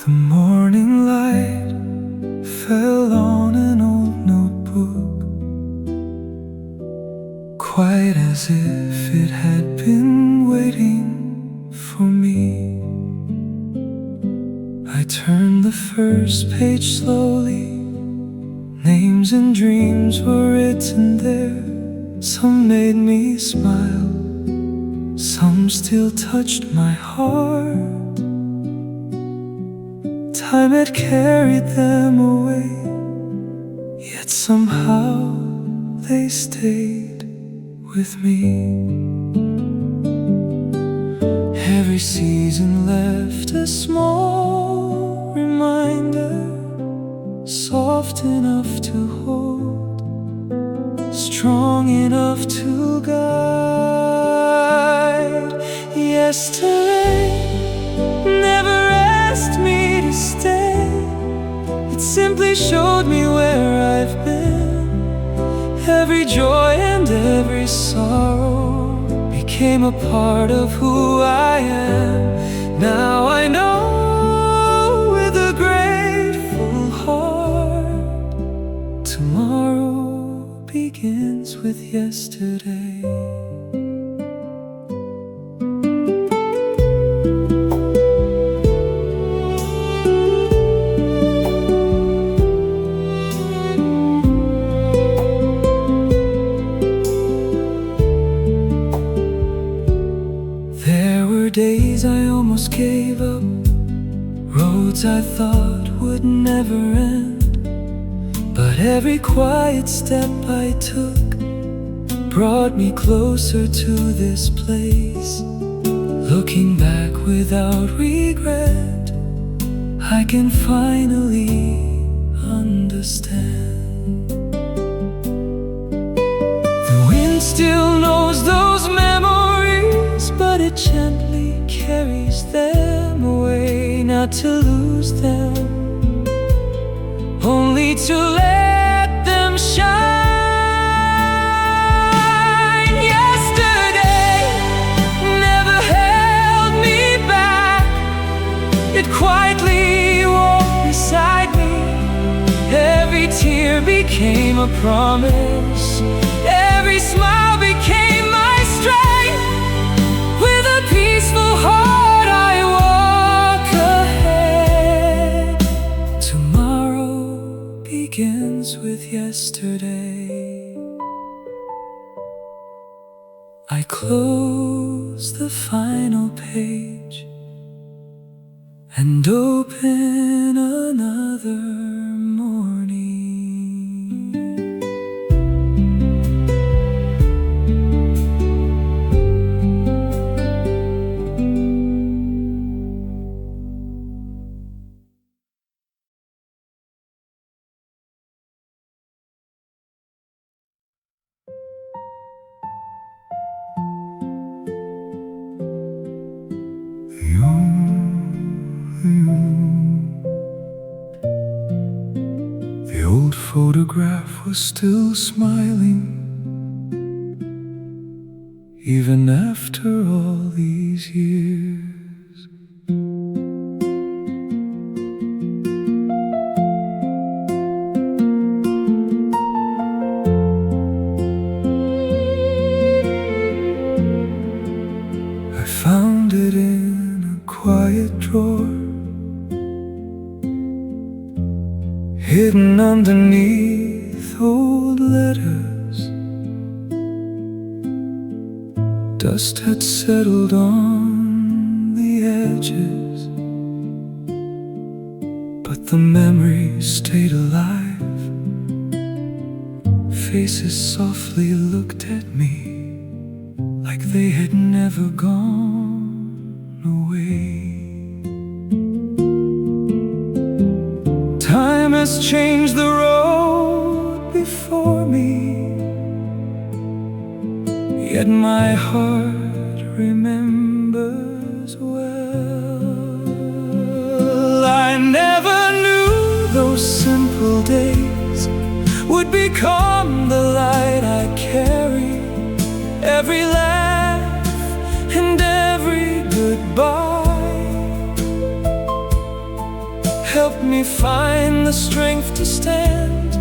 The morning light fell on an old notebook, quite as if it had been waiting for me. I turned the first page slowly. Names and dreams were written there. Some made me smile, some still touched my heart. Time had carried them away, yet somehow they stayed with me. Every season left a small reminder, soft enough to hold, strong enough to guide. Yesterday never asked me to stay, it simply showed me where I've been. Every joy and every sorrow became a part of who I am. Now I know with a grateful heart, tomorrow begins with yesterday. Days I almost gave up, roads I thought would never end, but every quiet step I took brought me closer to this place. Looking back without regret, I can finally understand. The wind still knows those memories, but it gently carries them away, not to lose them, only to let them shine. Yesterday never held me back, it quietly walked beside me. Every tear became a promise, every smile became my strength. With a peaceful heart I walk ahead. Tomorrow begins with yesterday. I close the final page and open another morning. The old photograph was still smiling, even after all these years. I found it in a quiet drawer, hidden underneath old letters. Dust had settled on the edges, but the memories stayed alive. Faces softly looked at me like they had never gone away. Time has changed the road before me, yet my heart remembers well. I never knew those simple days would become the light I carry. Every laugh and every goodbye helped me find the strength to stand,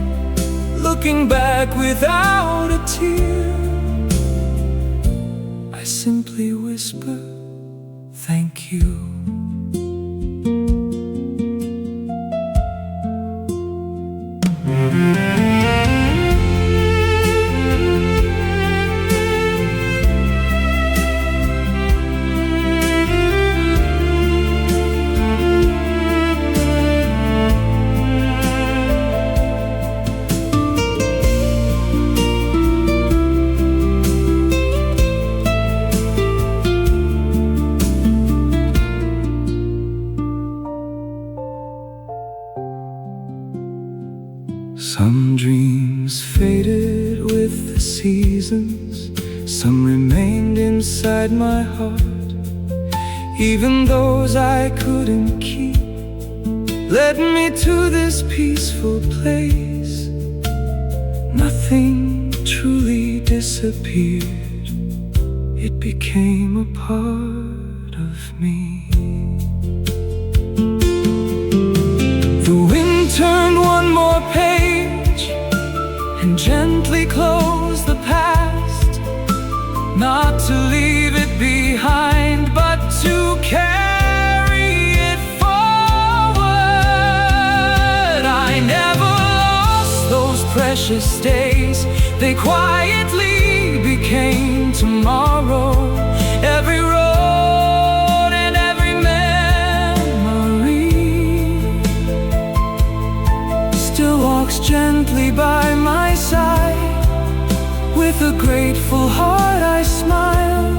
looking back without a tear. I simply whisper, thank you. Some dreams faded with the seasons, some remained inside my heart. Even those I couldn't keep led me to this peaceful place. Nothing truly disappeared, it became a part of me. The wind turned one more page and gently closed the past, not to leave it behind, but to carry it forward. I never lost those precious days, they quietly became tomorrow. Every road and every memory still walks gently by my side. With a grateful heart I smile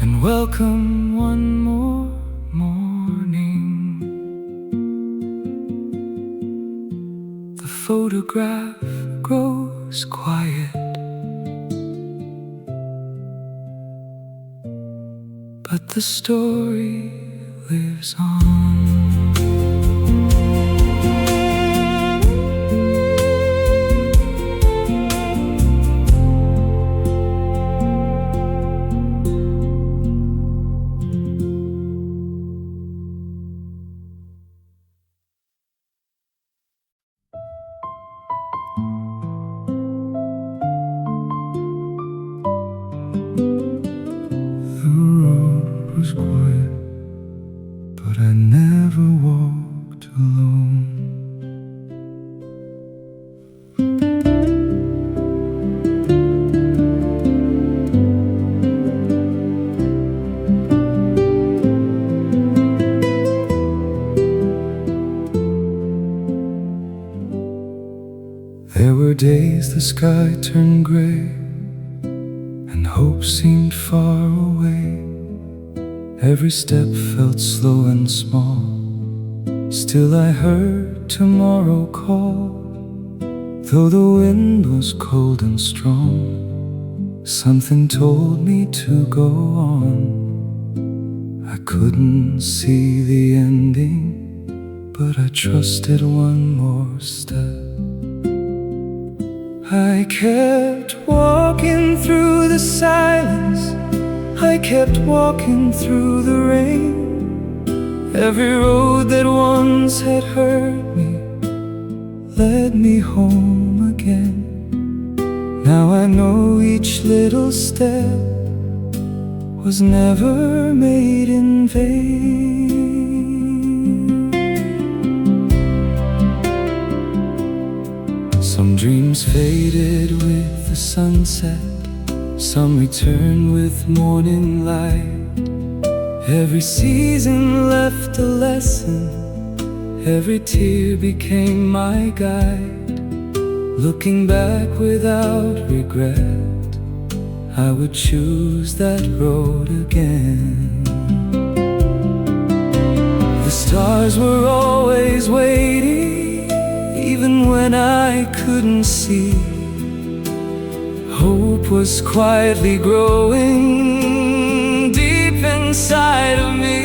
and welcome one more morning. The photograph grows quiet, but the story lives on. Was quiet, but I never walked alone. There were days the sky turned gray and hope seemed far away. Every step felt slow and small, still I heard tomorrow call. Though the wind was cold and strong, something told me to go on. I couldn't see the ending, but I trusted one more step. I kept walking through the silence, I kept walking through the rain. Every road that once had hurt me led me home again. Now I know each little step was never made in vain. Some dreams faded with the sunset, some return with morning light. Every season left a lesson, every tear became my guide. Looking back without regret, I would choose that road again. The stars were always waiting, even when I couldn't see. Hope was quietly growing deep inside of me.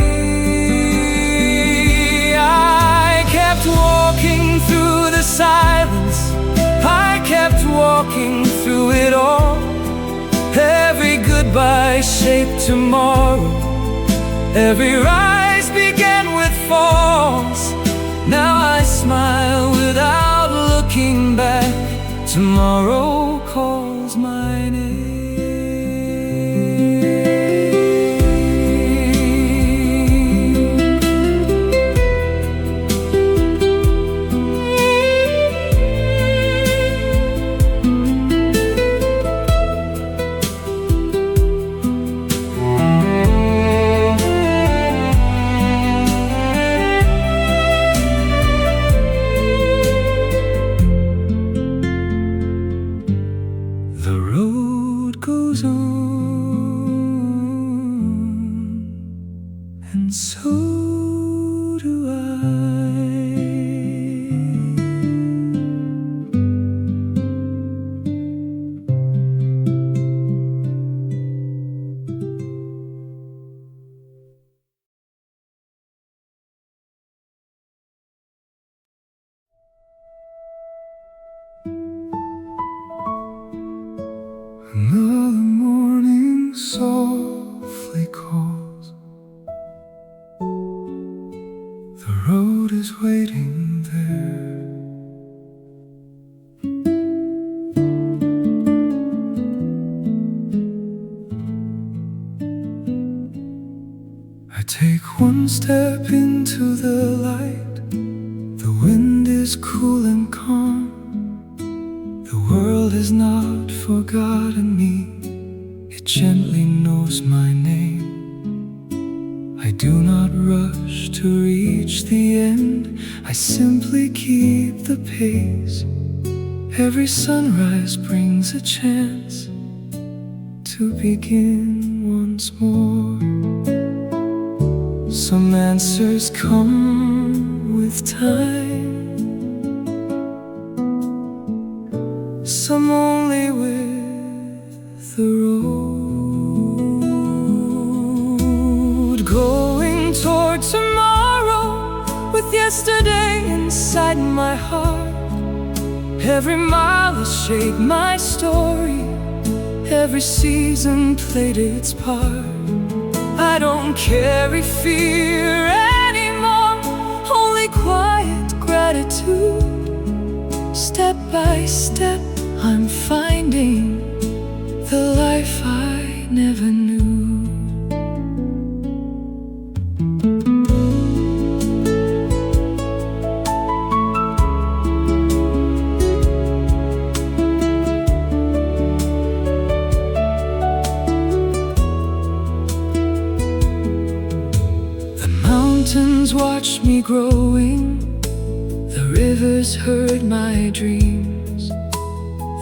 I kept walking through the silence, I kept walking through it all. Every goodbye shaped tomorrow, every rise began with falls. Now I smile without looking back. Tomorrow calls my name. The road goes on, and so do I. Another morning softly calls. The road is waiting there. I take one step into the light. The wind is cool and calm. The world has not forgotten me. It gently knows my name. I do not rush to reach the end. I simply keep the pace. Every sunrise brings a chance to begin once more. Some answers come with time, some only with the road. Going toward tomorrow with yesterday inside my heart. Every mile has shaped my story. Every season played its part. I don't carry fear anymore, only quiet gratitude. Step by step I'm finding the life I never knew. The mountains watched me growing. The rivers heard my dreams.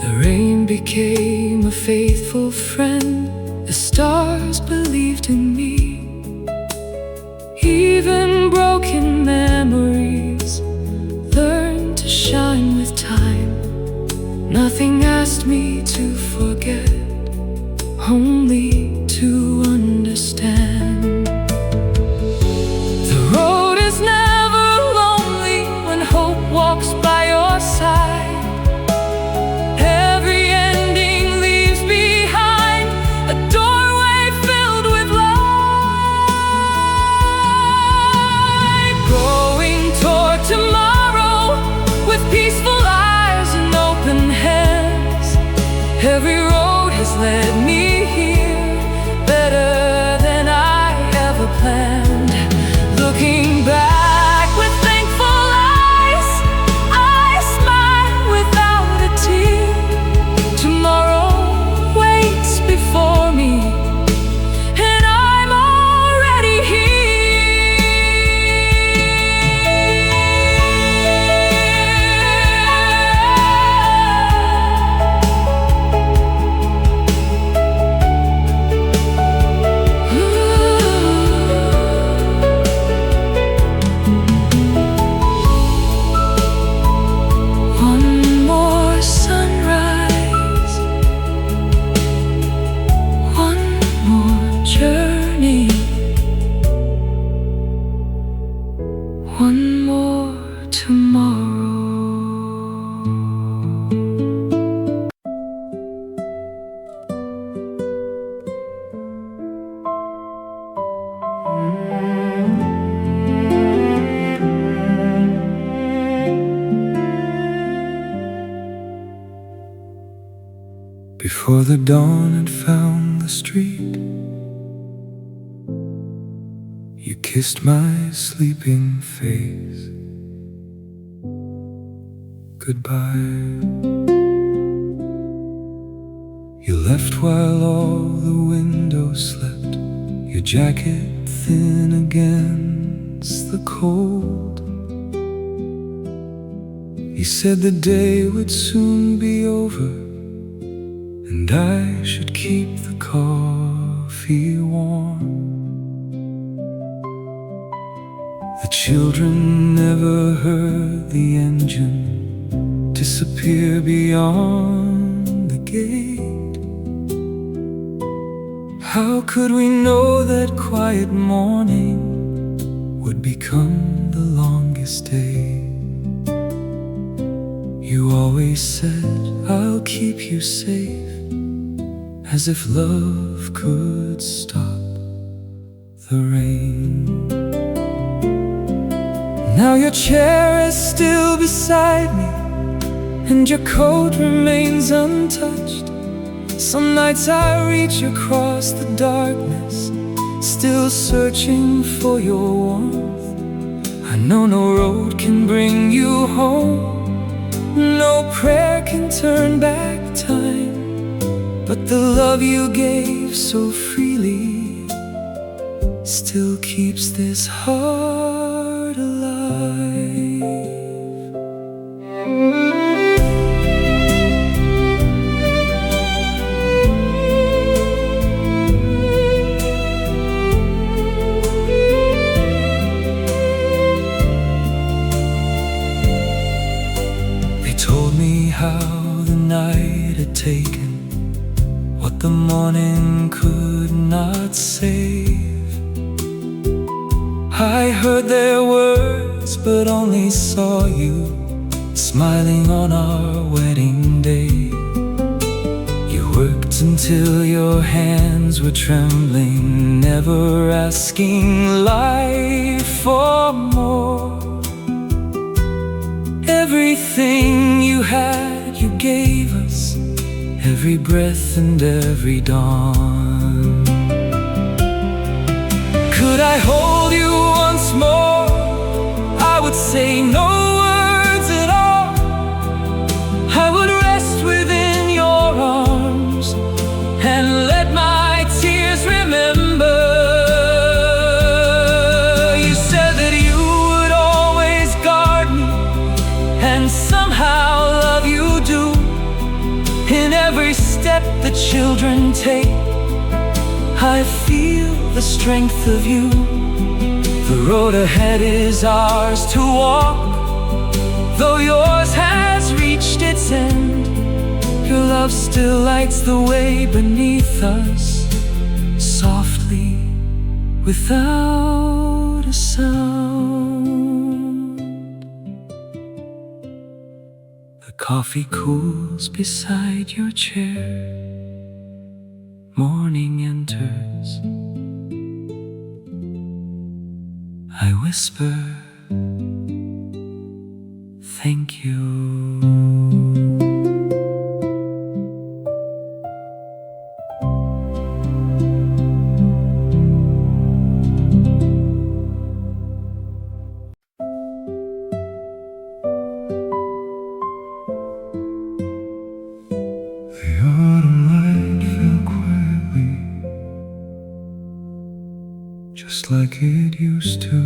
The rain became a faithful friend. The stars believed in me. Even broken memories learned to shine with time. Nothing asked me to forget, only to understand. The road is never lonely when hope walks by your side. Every ending leaves behind a doorway filled with light. Going toward tomorrow with peaceful eyes and open hands. Before the dawn had found the street, you kissed my sleeping face goodbye. You left while all the windows slept, your jacket thin against the cold. You said the day would soon be over, and I should keep the coffee warm. The children never heard the engine disappear beyond the gate. How could we know that quiet morning would become the longest day? You always said, I'll keep you safe, as if love could stop the rain. Now your chair is still beside me, and your coat remains untouched. Some nights I reach across the darkness, still searching for your warmth. I know no road can bring you home, no prayer can turn back time, but the love you gave so freely still keeps this heart alive. How the night had taken what the morning could not save. I heard their words but only saw you smiling on our wedding day. You worked until your hands were trembling, never asking life for more. Everything you had, you gave us, every breath and every dawn. Could I hold you once more? I would say no words at all. I would rest within your arms and let my tears remember. You said that you would always guard me, and somehow love you do. In every step the children take, I feel the strength of you. The road ahead is ours to walk, though yours has reached its end. Your love still lights the way beneath us, softly, without a sound. The coffee cools beside your chair. Morning enters. I whisper, thank you. Just like it used to.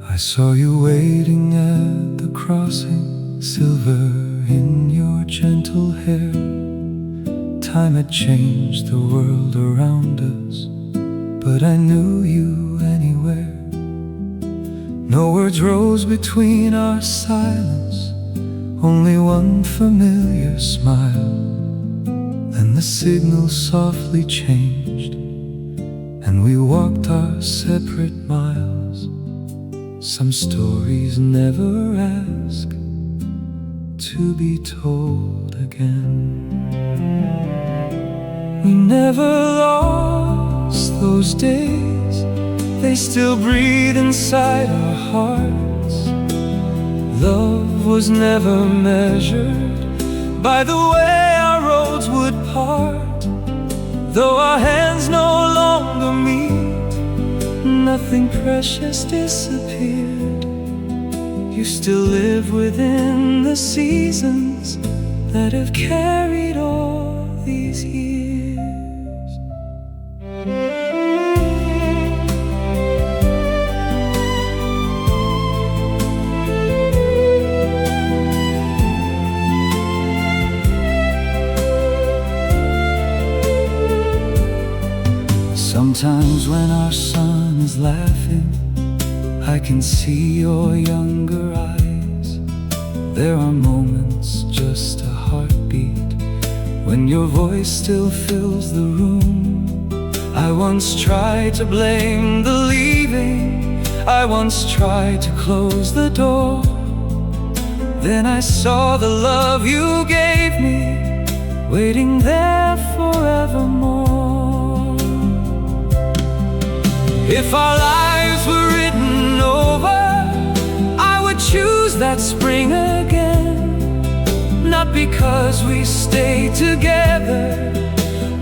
I saw you waiting at the crossing, silver in your gentle hair. Time had changed the world around us, but I knew you anywhere. No words rose between our silence, only one familiar smile. Then the signal softly changed, and we walked our separate miles. Some stories never ask to be told again. We never lost those days, they still breathe inside our hearts. Love was never measured by the way our roads would part. Though our hands no longer meet, nothing precious disappeared. You still live within the seasons that have carried all these years. Sometimes when our sun is laughing, I can see your younger eyes. There are moments, just a heartbeat, when your voice still fills the room. I once tried to blame the leaving, I once tried to close the door. Then I saw the love you gave me, waiting there forevermore. If our lives were written over, I would choose that spring again. Not because we stayed together,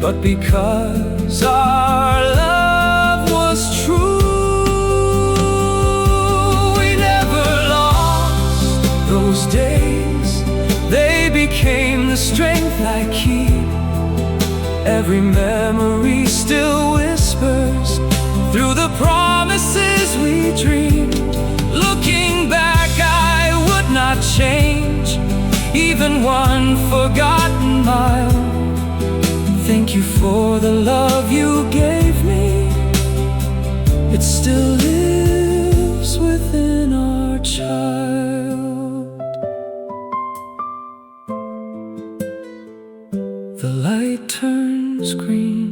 but because our love was true. We never lost those days, they became the strength I keep. Every memory still whispers through the promises we dreamed. Looking back, I would not change even one forgotten mile. Thank you for the love you gave me, it still lives within our child. The light turns green,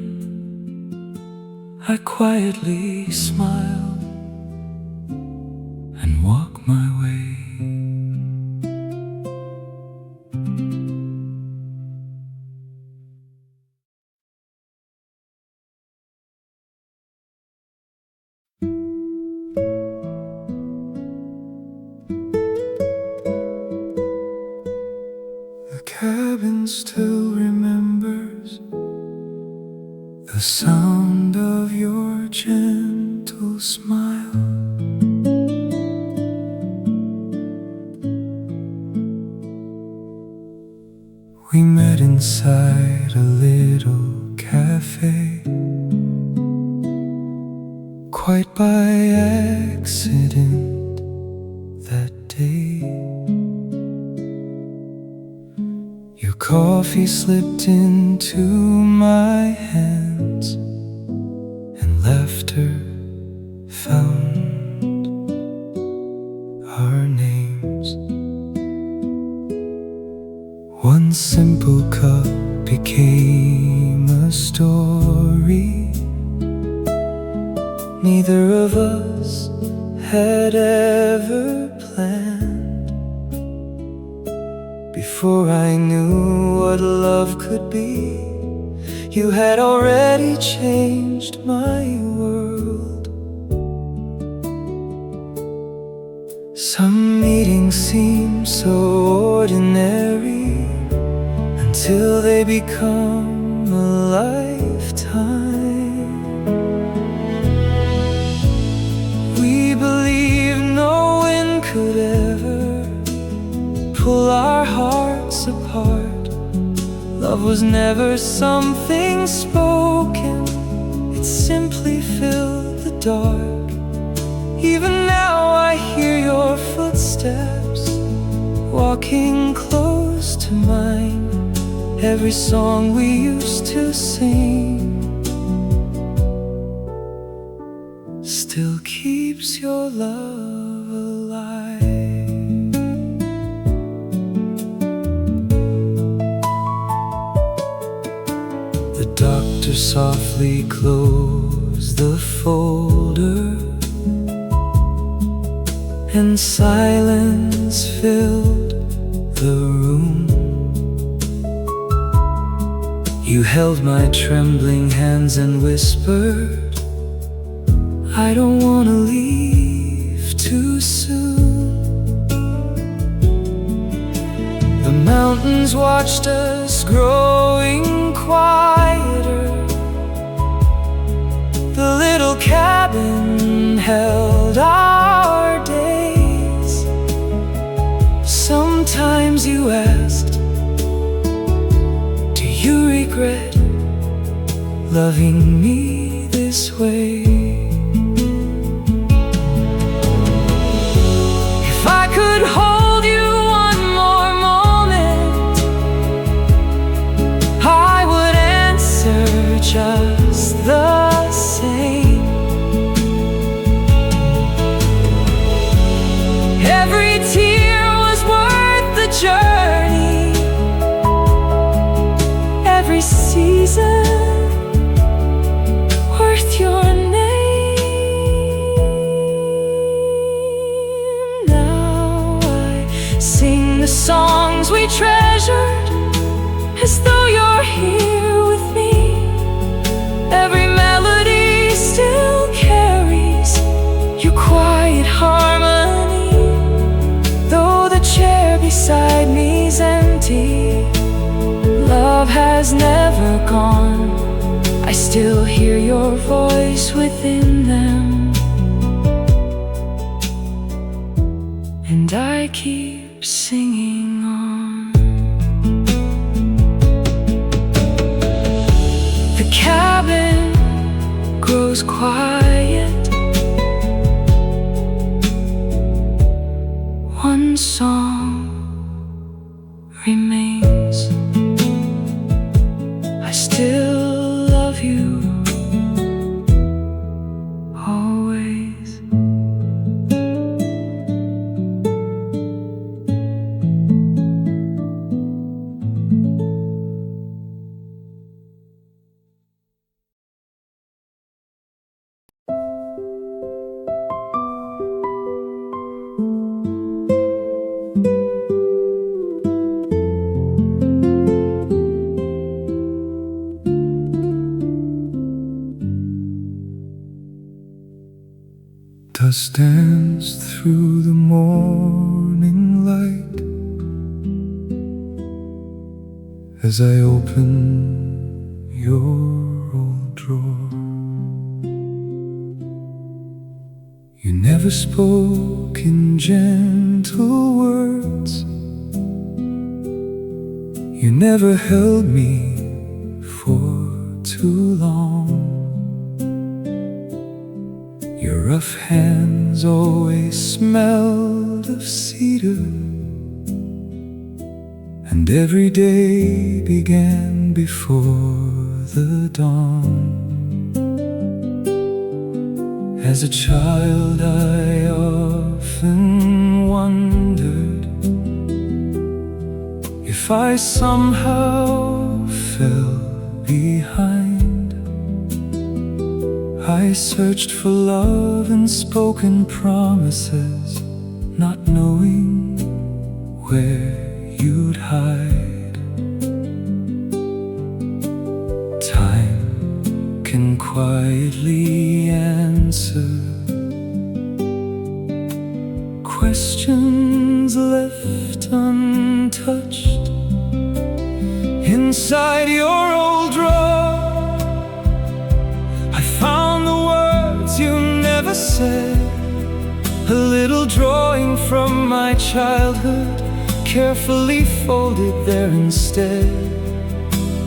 I quietly smile and walk my way. The cabin still remembers the sound of your gentle smile. We met inside a little cafe, quite by accident that day. Your coffee slipped into my hands, and laughter found our names. One simple cup became a story neither of us had ever planned. Before I knew what love could be, you had already changed my world. Some meetings seem so ordinary until they become a lifetime. We believed no one could ever pull our hearts apart. Love was never something spoken, it simply filled the dark. Even now I hear your footsteps walking close to mine. Every song we used to sing still keeps your love alive. The doctor softly closed the folder, and silence filled the room. You held my trembling hands and whispered, I don't wanna leave too soon. The mountains watched us growing quieter. The little cabin held our days. Sometimes you asked, do you regret loving me this way? If I could hold you one more moment, I would answer just the same. Every tear was worth the journey. Every season worth your name. Now I sing the songs we treasured as though you're here with me. Every melody still carries your quiet harmony. Though the chair beside me's empty, love has never gone. I still hear your voice within them, and I keep singing on. The cabin grows quiet. One song remains. I still love you always. Dust danced through the morning light as I opened your old drawer. You never spoke in gentle words. You never held me for too long. Your rough hands always smelled of cedar, and every day began before the dawn. As a child I often wondered if I somehow fell behind. I searched for love and spoken promises, not knowing where you'd hide. Time can quietly answer questions left untouched inside your old drawer. I found the words you never said, a little drawing from my childhood, carefully folded there instead.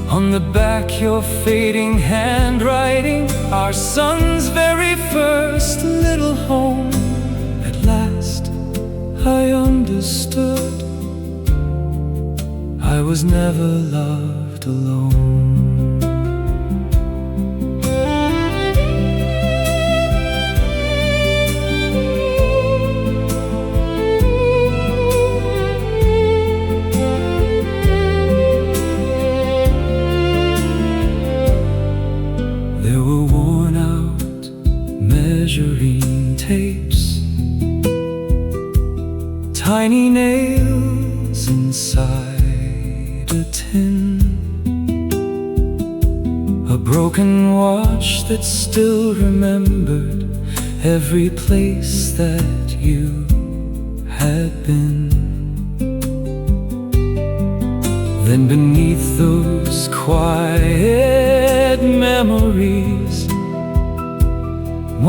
On the back your fading handwriting, our son's very first little home. At last I understood I was never loved alone. There were worn out measuring tapes, tiny nails was inside a tin. A broken watch that still remembered every place that you had been. Then beneath those quiet memories,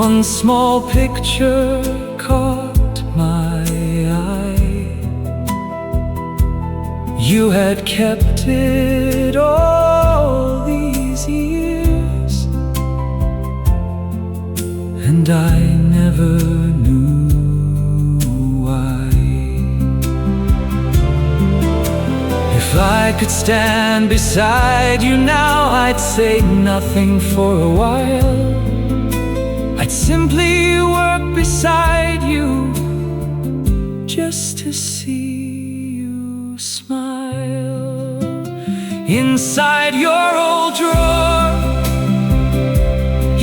one small picture caught my eye. You had kept it all these years, and I never knew why. If I could stand beside you now, I'd say nothing for a while. I'd simply work beside you just to see you smile. Inside your old drawer,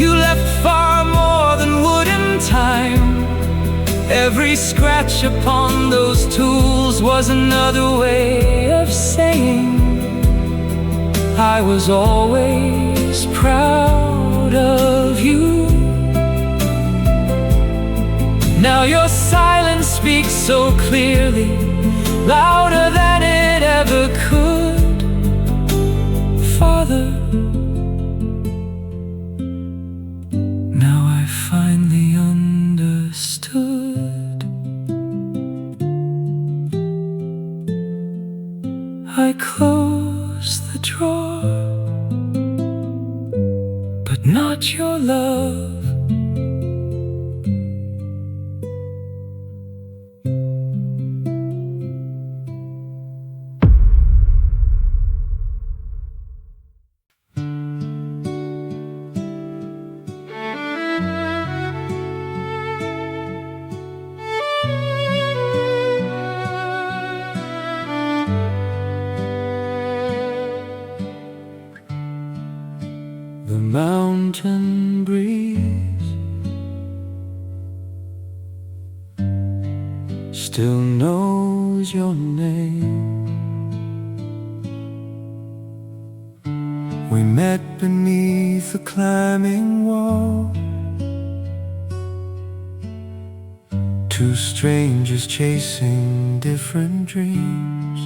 you left far more than wood and time. Every scratch upon those tools was another way of saying I was always proud of you. Now your silence speaks so clearly, louder than it ever could. Father, now I finally understood. I closed the drawer, but not your love. The mountain breeze still knows your name. We met beneath a climbing wall, two strangers chasing different dreams.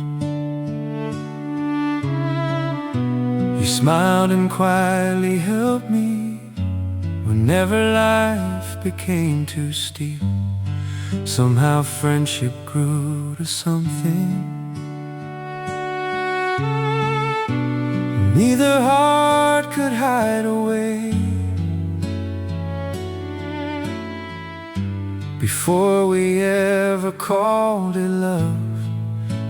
You smiled and quietly helped me whenever life became too steep. Somehow friendship grew to something neither heart could hide away. Before we ever called it love,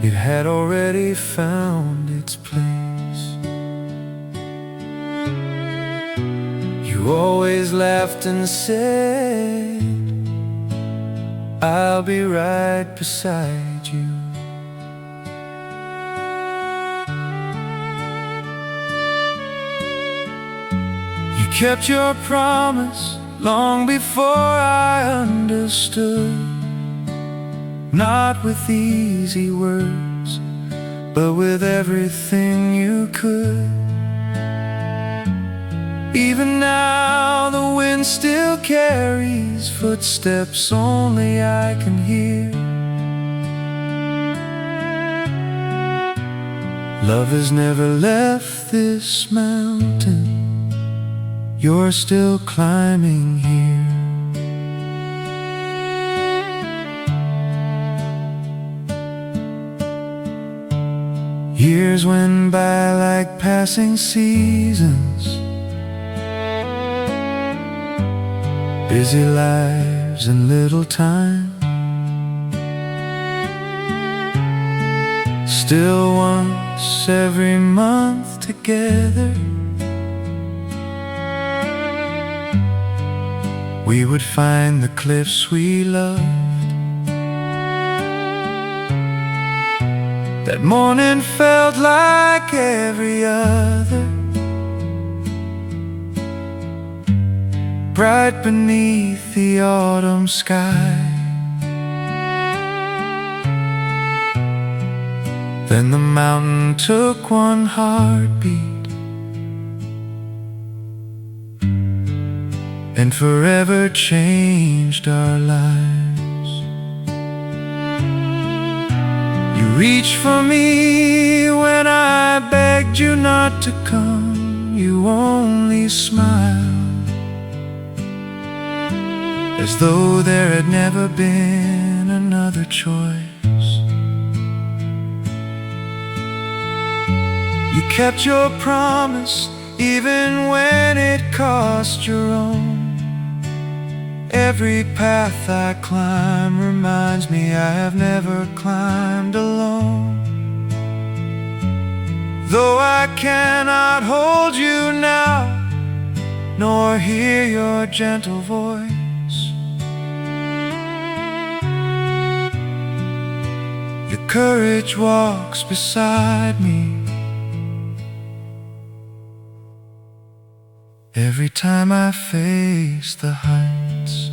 it had already found its place. You always laughed and said, I'll be right beside you. You kept your promise long before I understood. Not with easy words, but with everything you could. Even now the wind still carries footsteps only I can hear. Love has never left this mountain, you're still climbing here. Years went by like passing seasons, busy lives and little time. Still once every month together, we would find the cliffs we loved. That morning felt like every other, bright beneath the autumn sky. Then the mountain took one heartbeat and forever changed our lives. You reached for me when I begged you not to come. You only smiled, as though there had never been another choice. You kept your promise even when it cost your own. Every path I climb reminds me I have never climbed alone. Though I cannot hold you now, nor hear your gentle voice, your courage walks beside me. Every time I face the heights,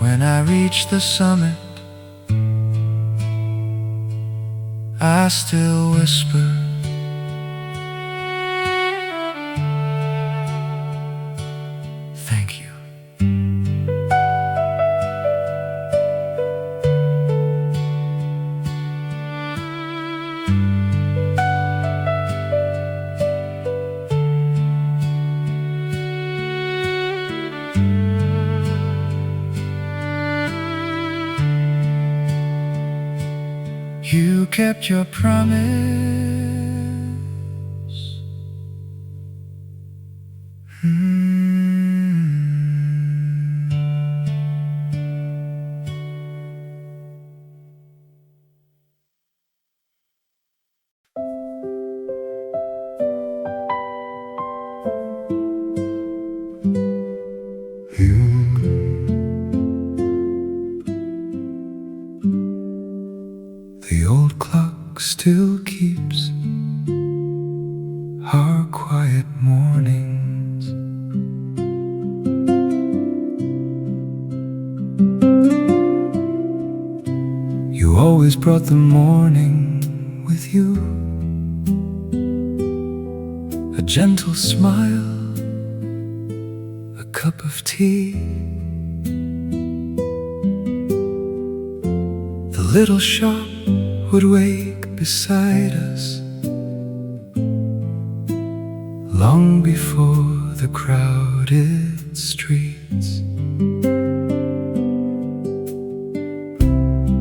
when I reach the summit, I still whisper, thank you. You kept your promise. The old clock still keeps our quiet mornings. You always brought the morning with you, a gentle smile, a cup of tea. The little shop would wake beside us long before the crowded streets.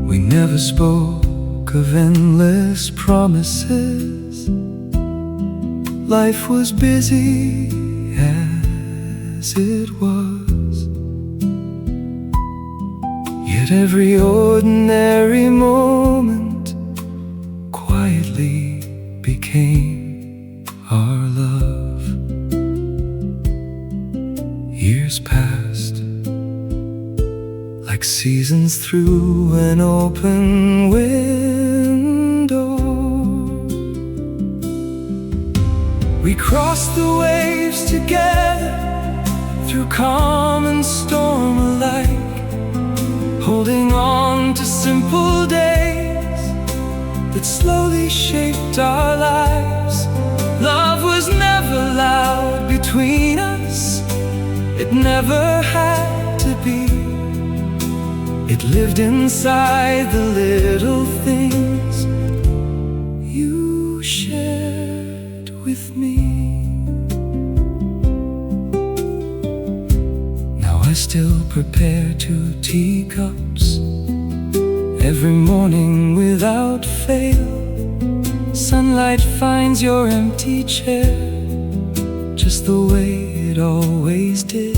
We never spoke of endless promises. Life was busy as it was, yet every ordinary moment quietly became our love. Years passed like seasons through an open window. We crossed the waves together through calm and storm alike, holding on to simple days that slowly shaped our lives. Love was never loud between us, it never had to be. It lived inside the little things you shared with me. Now I still prepare 2 teacups every morning without fail. Sunlight finds your empty chair just the way it always did.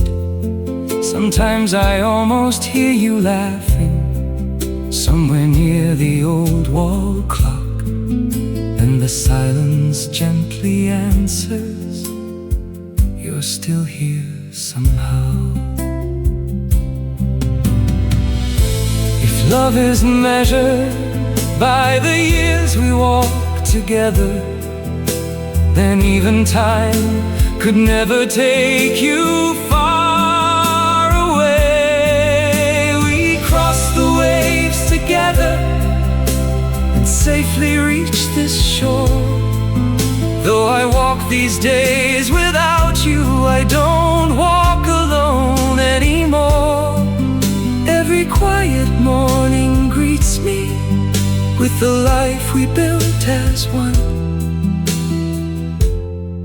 Sometimes I almost hear you laughing somewhere near the old wall clock, and the silence gently answers, you're still here somehow. If love is measured by the years we walk together, then even time could never take you far away. We crossed the waves together together and safely reach this shore. Though I walk these days without you, I don't walk alone anymore. Every quiet morning greets me with the life we built as one.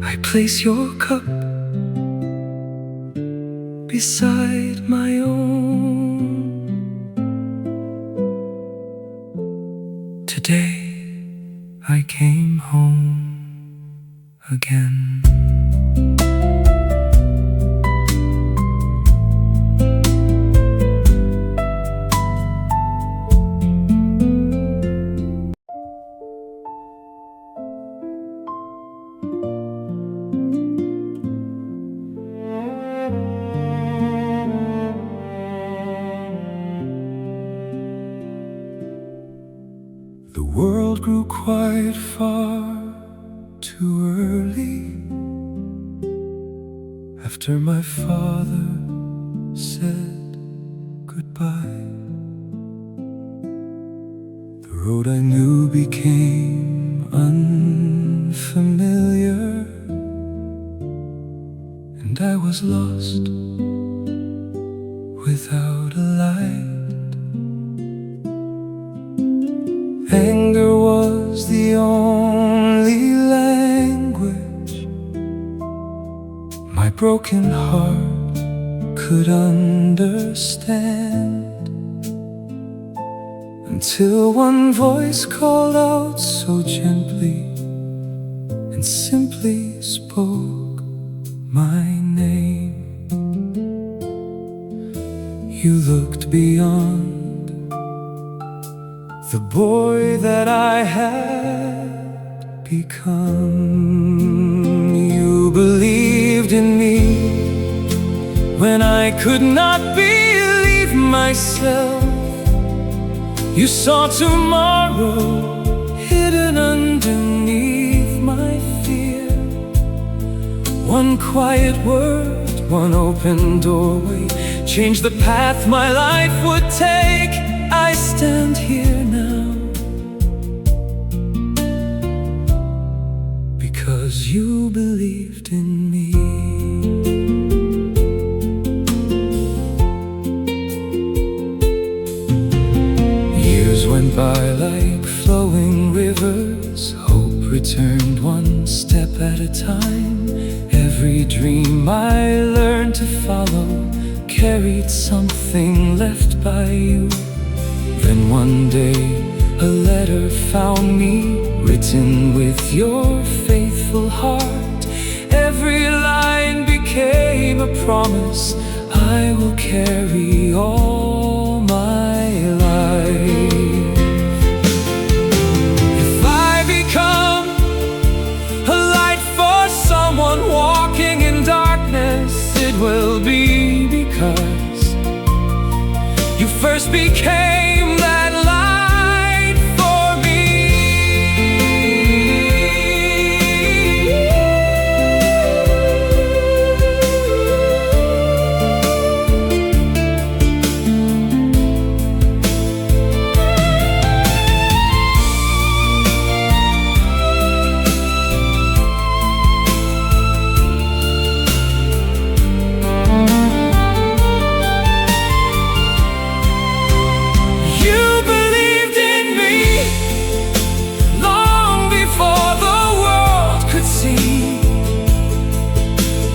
I place your cup beside my own. Today I came home again. The world grew quiet far too early after my father said goodbye. The road I knew became unfamiliar, and I was lost without a light. Anger was the only language my broken heart could understand, until one voice called out so gently and simply spoke my name. You looked beyond the boy that I had become. You believed in me when I could not believe myself. You saw tomorrow hidden underneath my fear. One quiet word, one open doorway changed the path my life would take. I stand here now because you believed in me. Years went by like flowing rivers. Hope returned one step at a time. Every dream I learned to follow carried something left by you. Then one day a letter found me, written with your faithful heart. Every line became a promise I will carry all my life. If I become a light for someone walking in darkness, it will be because you first became that light for me.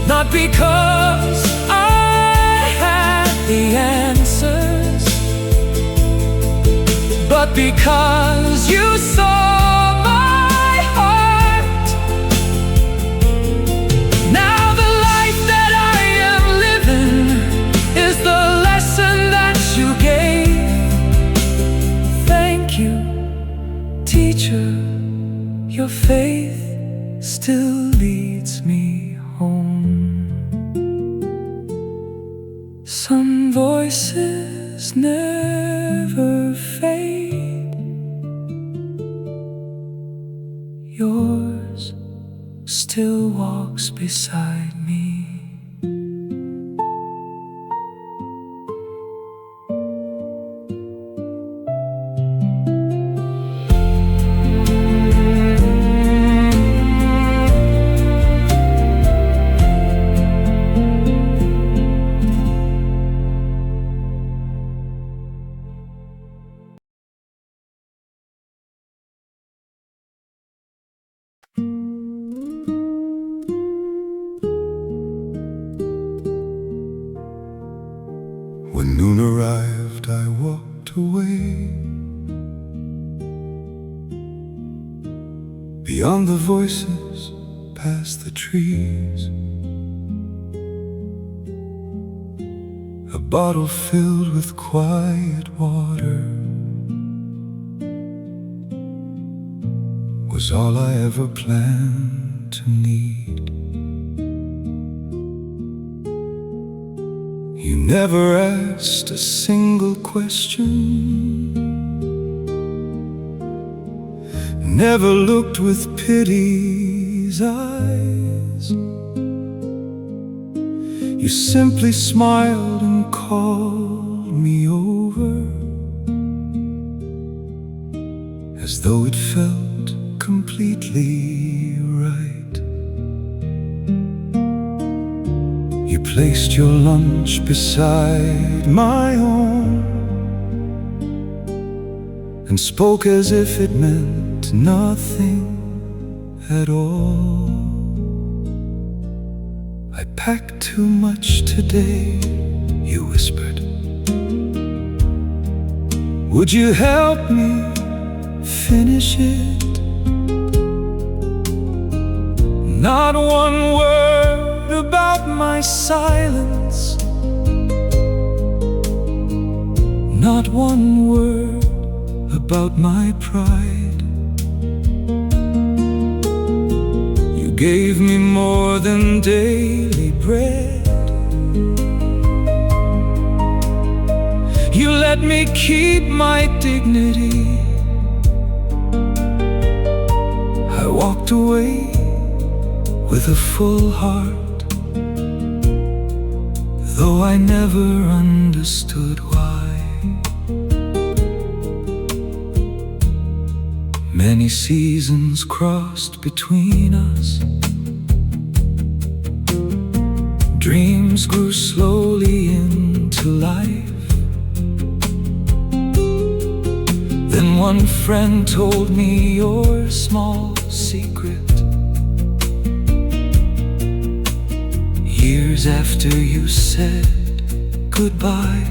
Not because I had the answers, but because you saw my heart. Now the life that I am living is the lesson that you gave. Thank you, teacher, your faith still leads me home. Some voices never fade. Yours still walks beside me. noon arrived, I walked away. Beyond the voices, past the trees, a bottle filled with quiet water was all I ever planned to need. You never asked a single question, never looked with pity's eyes. You simply smiled and called me over, as though it felt completely right. You placed your lunch beside my own and spoke as if it meant nothing at all. I packed too much today, you whispered. Would you help me finish it? Not one word about my silence, not one word about my pride. You gave me more than daily bread. You let me keep my dignity. I walked away with a full heart, though I never understood why. Many seasons crossed between us. Dreams grew slowly into life. Then one friend told me your small secret. Years after you said goodbye,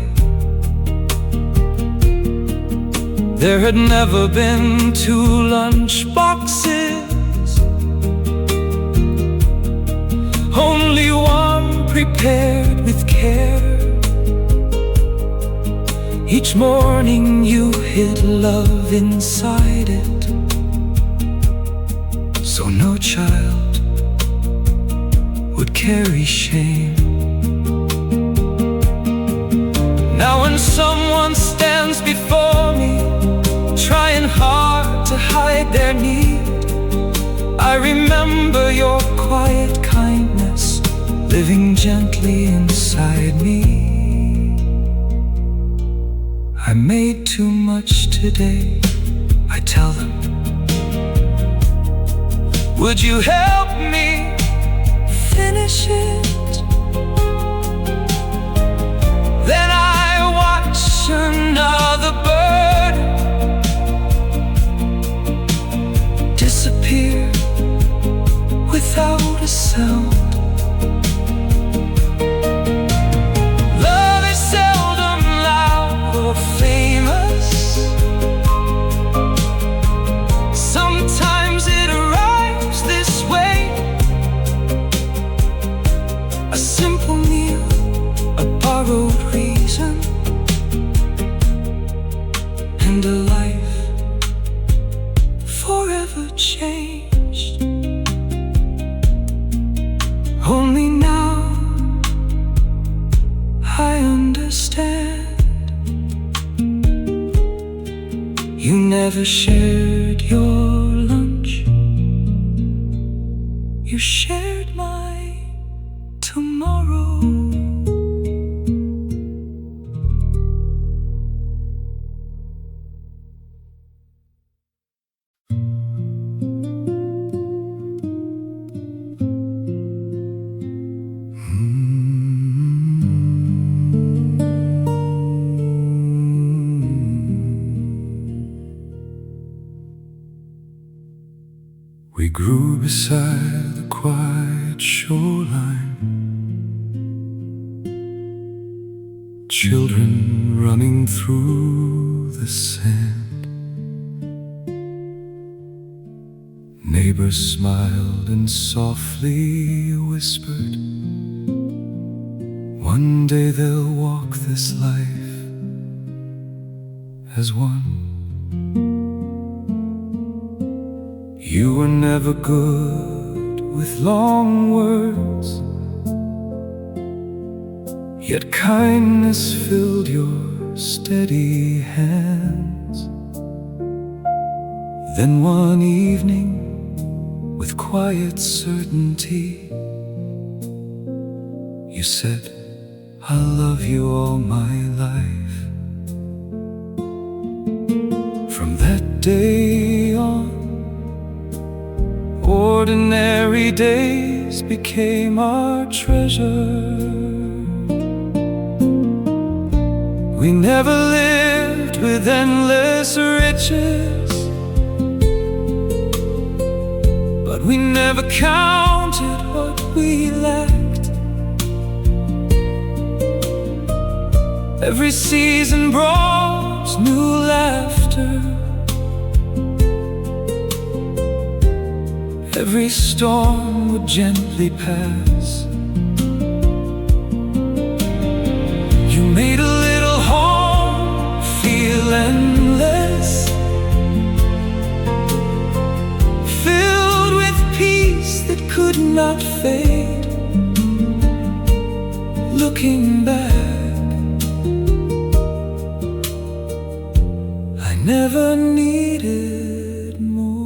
there had never been two lunch boxes, only one prepared with care. Each morning you hid love inside it, so no child would carry shame. Now when someone stands before me, trying hard to hide their need, I remember your quiet kindness living gently inside me. I made too much today, I tell them. Would you help me finish it? Then I watch another bird disappear without a sound. Love is seldom loud or famous. Sometimes it arrives this way. A simple meal, a borrowed reason, and a life forever changed. Only now I understand. You never shared your lunch, you shared my tomorrow. We grew beside the quiet children running through the sand. Neighbors smiled and softly whispered, one day they'll walk this life as one. You were never good with long words, yet kindness filled your steady hands. Then one evening, with quiet certainty, you said, I'll love you all my life. From that day on, ordinary days became our treasure. We never lived with endless riches, but we never counted what we lacked. Every season brought new laughter, every storm would gently pass. You made a little home feel endless, filled with peace that could not fade. Looking back, I never needed more.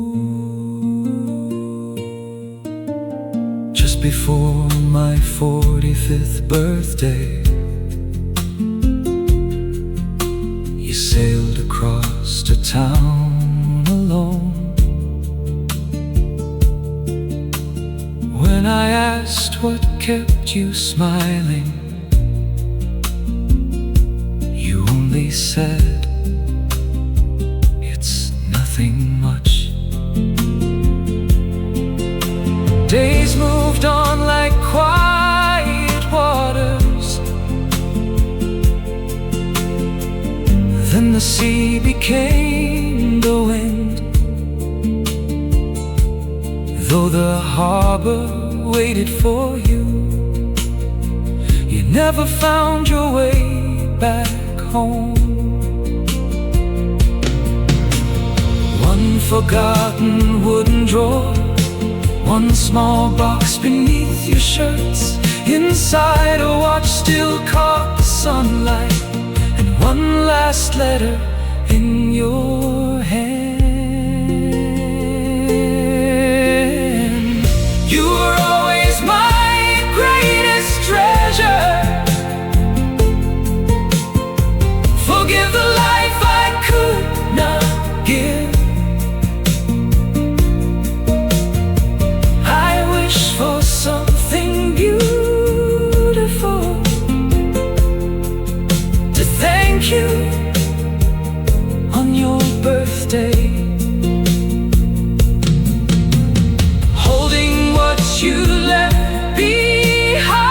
Just before my 45th birthday, you sailed across to town alone. When I asked what kept you smiling, you only said, it's nothing much. Days moved on like quiet waters, then the sea became the wind. Though the harbor waited for you, you never found your way back home. One forgotten wooden drawer, one small box beneath your shirts, inside a watch still caught the sunlight, and one last letter in your hand. You were always my greatest treasure. Forgive the life I could not give. I wish for something beautiful to thank you on your birthday. Holding what you left behind,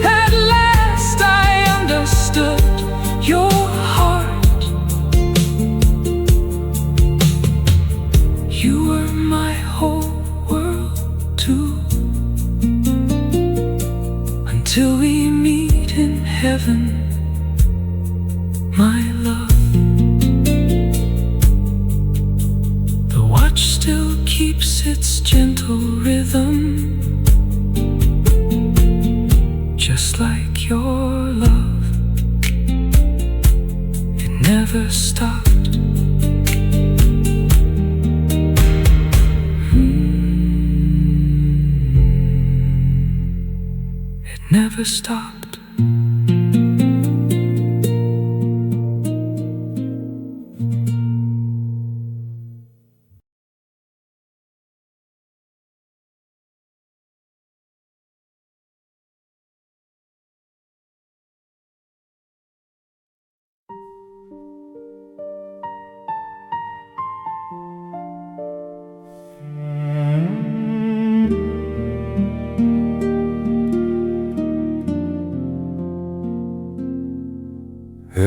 at last I understood your heart. You were my whole world too, until we meet in heaven, my love. The watch still keeps its gentle rhythm, just like your love. It never stopped. It never stopped.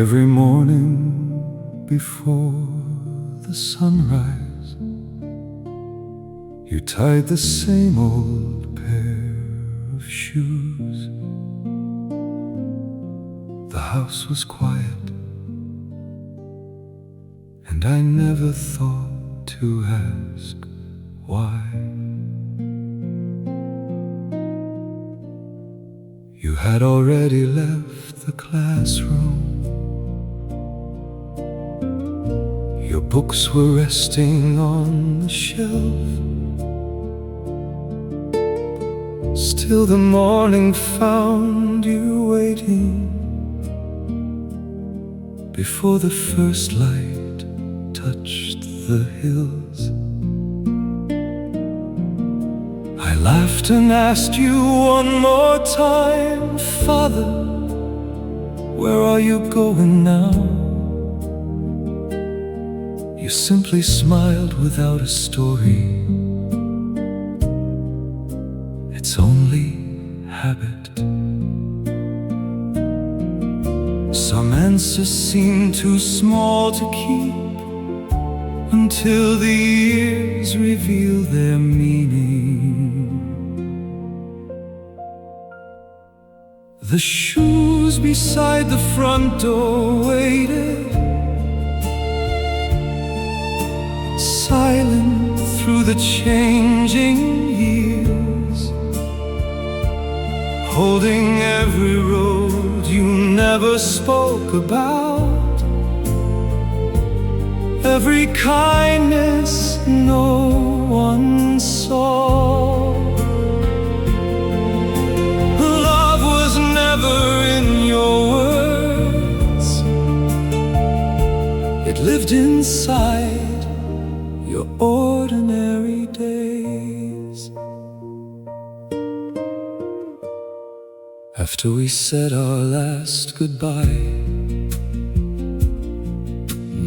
Every morning before the sunrise, you tied the same old pair of shoes. The house was quiet, and I never thought to ask why. You had already left the classroom. Your books were resting on the shelf. Still the morning found you waiting before the first light touched the hills. I laughed and asked you one more time, Father, where are you going now? You simply smiled without a story. It's only habit. Some answers seem too small to keep until the years reveal their meaning. The shoes beside the front door waited, silent through the changing years, holding every road you never spoke about, every kindness no one saw. Love was never in your words, it lived inside your ordinary days. After we said our last goodbye,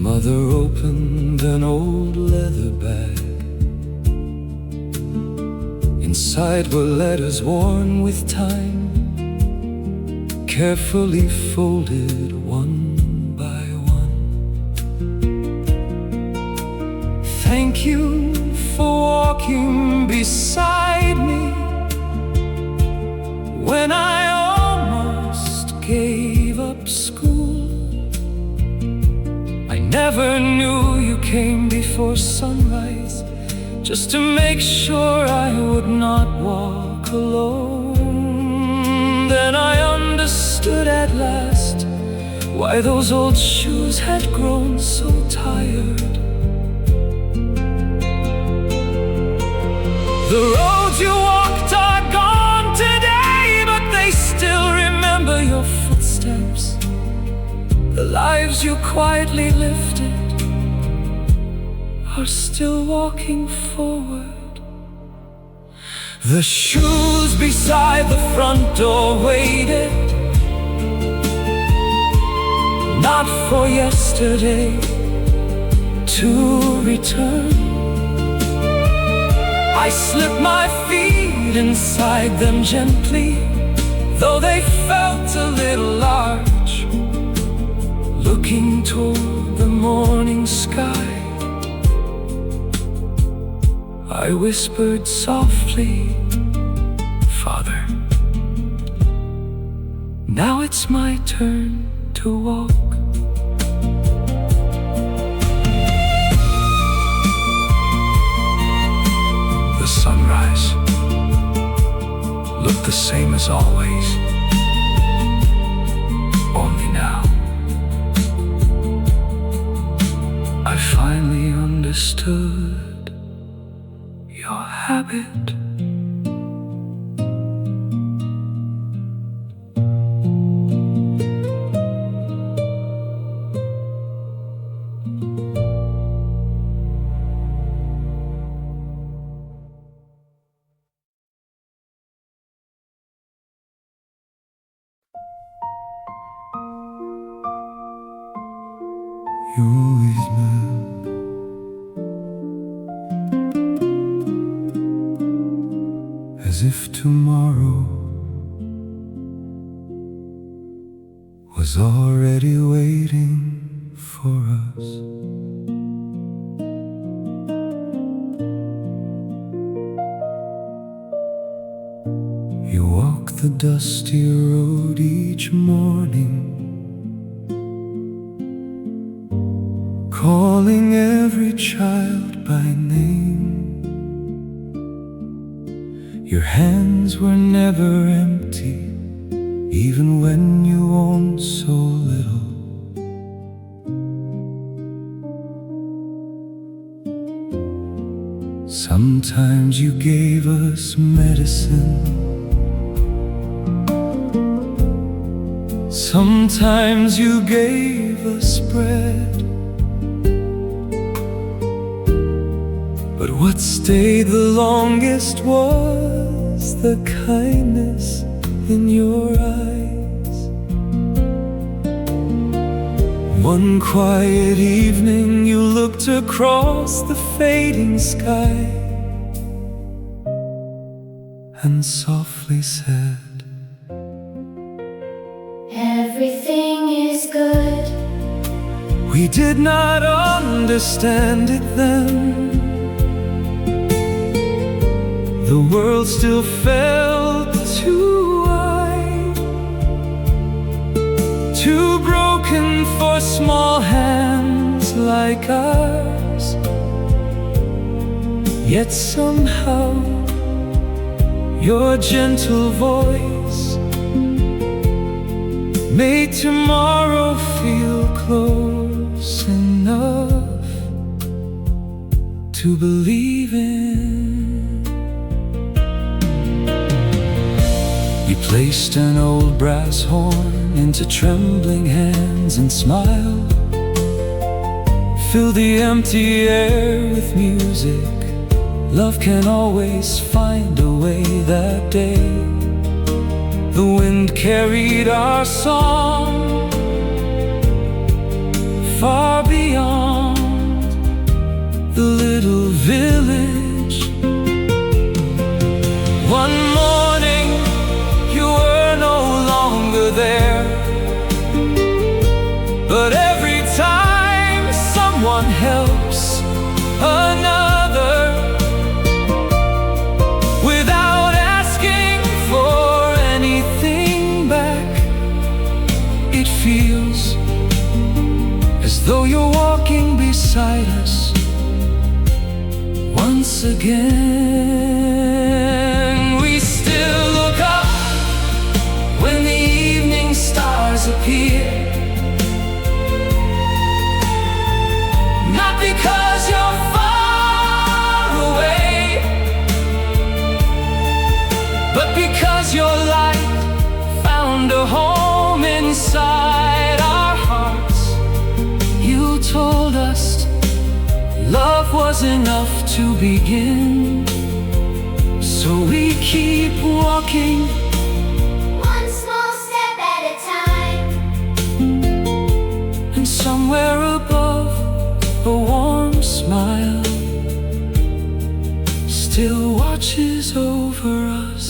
Mother opened an old leather bag. Inside were letters worn with time, carefully folded one by one. Thank you for walking beside me when I almost gave up school. I never knew you came before sunrise, just to make sure I would not walk alone. Then I understood at last why those old shoes had grown so tired. The roads you walked are gone today, but they still remember your footsteps. The lives you quietly lifted are still walking forward. The shoes beside the front door waited, not for yesterday to return. I slipped my feet inside them gently, though they felt a little large, looking toward the morning sky. I whispered softly, Father, now it's my turn to walk. The sunrise looked the same as always, only now I finally understood your habit. You always meant as if tomorrow was was already waiting for us. You walk the dusty road each morning, calling every child by name. Your hands were never empty, even when you owned so little. Sometimes you gave us medicine, sometimes you gave us bread. But what stayed the longest was the kindness in your eyes. One quiet evening you looked across the fading sky and softly said, everything is good. We did not understand it then. The world still felt too wide, too broken for small hands like ours. Yet somehow your gentle voice made tomorrow feel close enough to believe in. You placed an old brass horn into trembling hands and smiled, filled the empty air with music. Love can always find a way that day. The wind carried our song far beyond the little village. One morning you were no longer there, but every time someone helps another without asking for anything back, it feels as though you're walking beside us once again. We still look up when the evening stars appear, not because you're far away, but because your light found a home inside our hearts. You told us love was enough to begin, so we keep walking, One small step at a time. and somewhere above a warm smile still watches over us.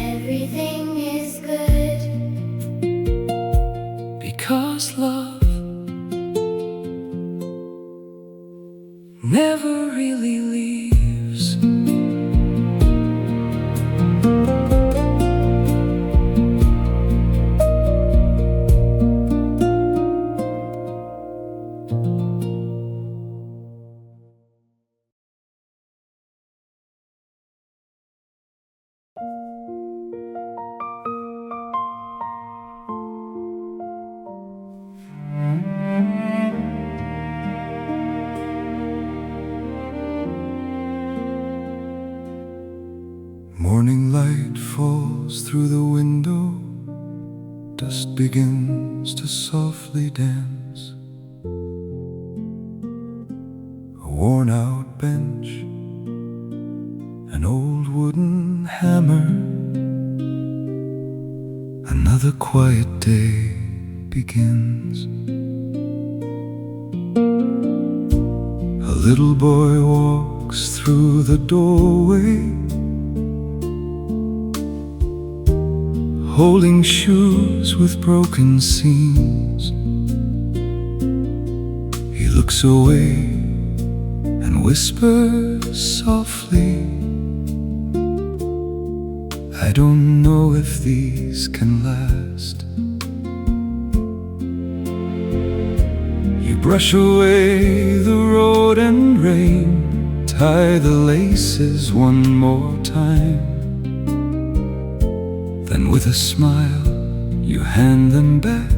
Everything is good. Because love never really leaves. Morning light falls through the window, dust begins to softly dance. A worn out bench, an old wooden hammer. Another quiet day begins. A little boy walks through the doorway, holding shoes with broken seams. He looks away and whispers softly, I don't know if these can last. You brush away the road and rain, tie the laces one more time. Then with a smile you hand them back.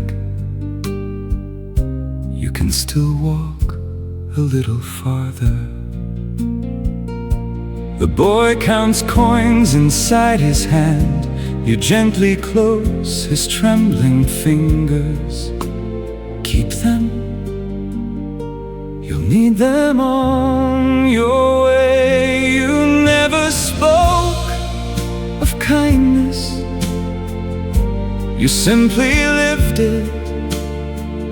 You can still walk a little farther. The boy counts coins inside his hand. You gently close his trembling fingers. Keep them, you'll need them on your way. You never spoke of kindness, you simply lived it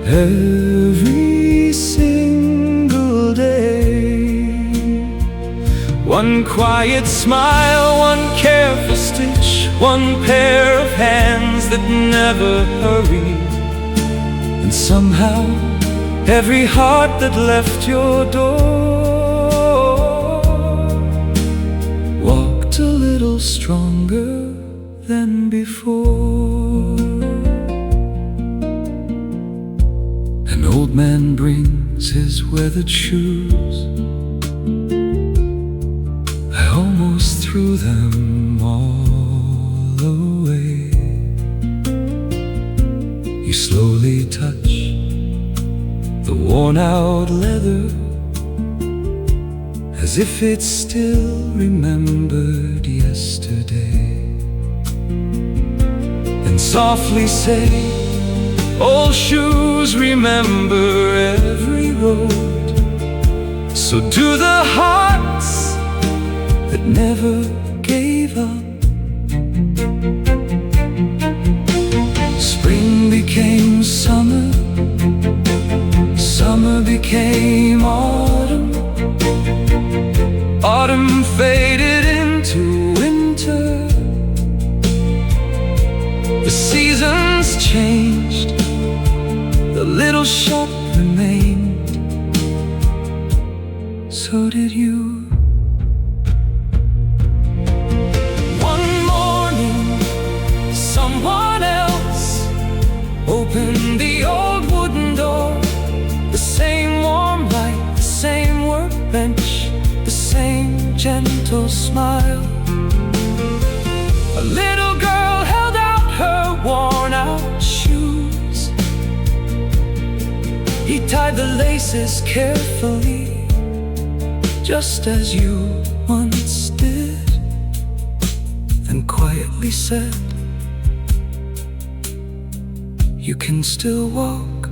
every single day. One quiet smile, one careful stitch, one pair of hands that never hurried. And somehow every heart that left your door walked a little stronger than before. An old man brings his weathered shoes. I almost threw them all away. You slowly touch the worn-out leather, as if it still remembered yesterday. Then softly say, old shoes remember every road. So do the hearts that never gave up. Spring became summer, summer became autumn, autumn faded into winter. The seasons changed, the little shop remained. So did you. One morning, someone else opened the old wooden door. The same warm light, the same workbench, the same gentle smile. A little girl held out her worn-out shoes. He tied the laces carefully, just as you once did, then quietly said, you can still walk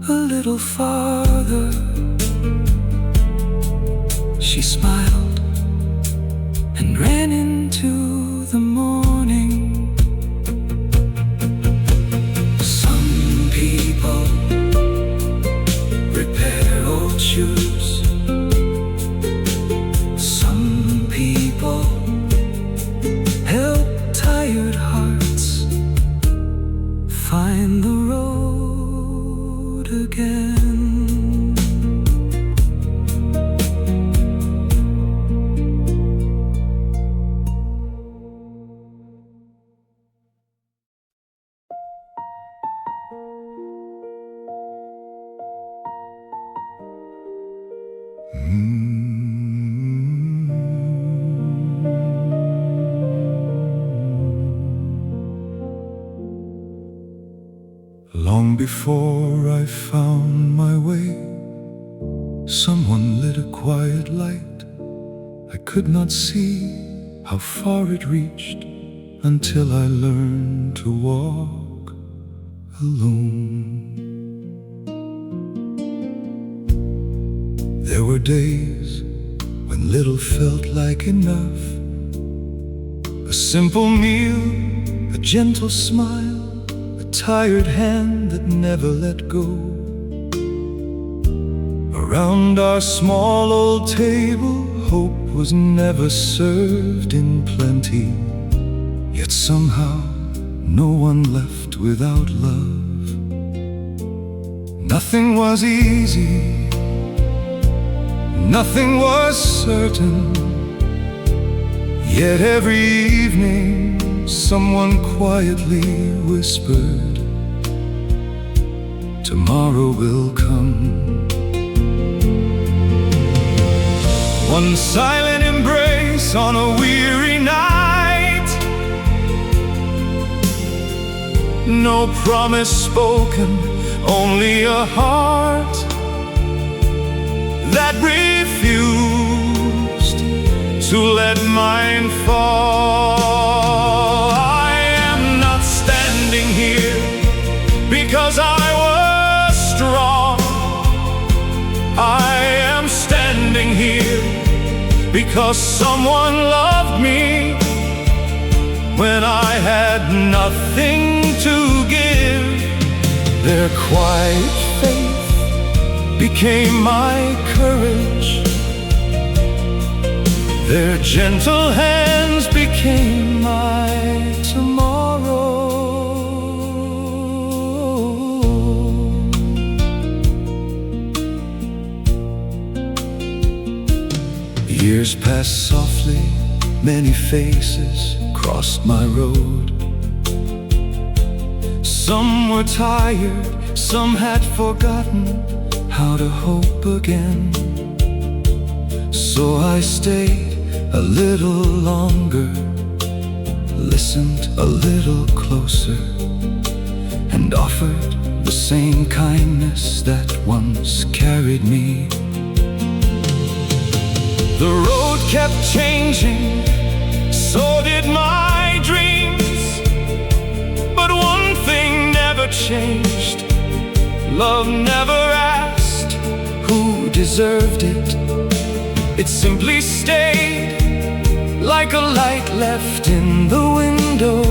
a little farther. She smiled and ran into the morning. Some people repair old shoes. Some people help tired hearts find the road again. Long before I found my way, someone lit a quiet light. I could not see how far it reached until I learned to walk alone. There were days when little felt like enough. A simple meal, a gentle smile, a tired hand that never let go. Around our small old table, hope was never served in plenty. Yet somehow no one left without love. Nothing was easy, nothing was certain. Yet every evening someone quietly whispered, tomorrow will come. One silent embrace on a weary night, no promise spoken, only a heart that refused to let mine fall. I am not standing here because I was strong. I am standing here because someone loved me when I had nothing to give. Their quiet faith became my courage. Their gentle hands became my tomorrow. Years passed softly, many faces crossed my road. Some were tired, some had forgotten how to hope again. So I stayed a little longer, listened a little closer, and offered the same kindness that once carried me. The road kept changing, so did my dreams. But one thing never changed, love never asked who deserved it. It simply stayed like a light left in the window,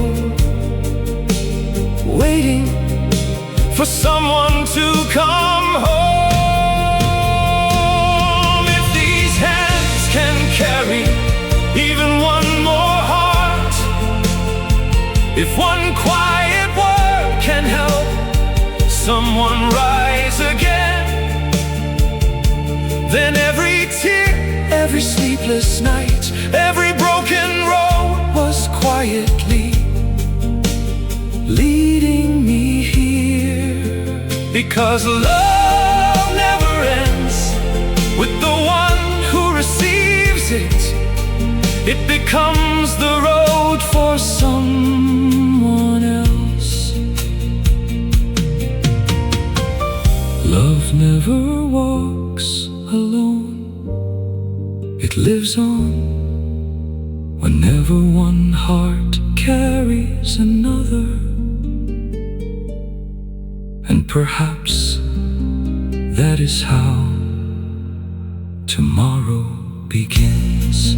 waiting for someone to come home. If these hands can carry even one more heart, if one quiet word can help someone rise again, then every tear, every sleepless night, every broken road was quietly leading me here. Because love never ends with the one who receives it. It becomes the road for someone else. Love never walks alone. It lives on whenever one heart carries another. And perhaps that is how tomorrow begins.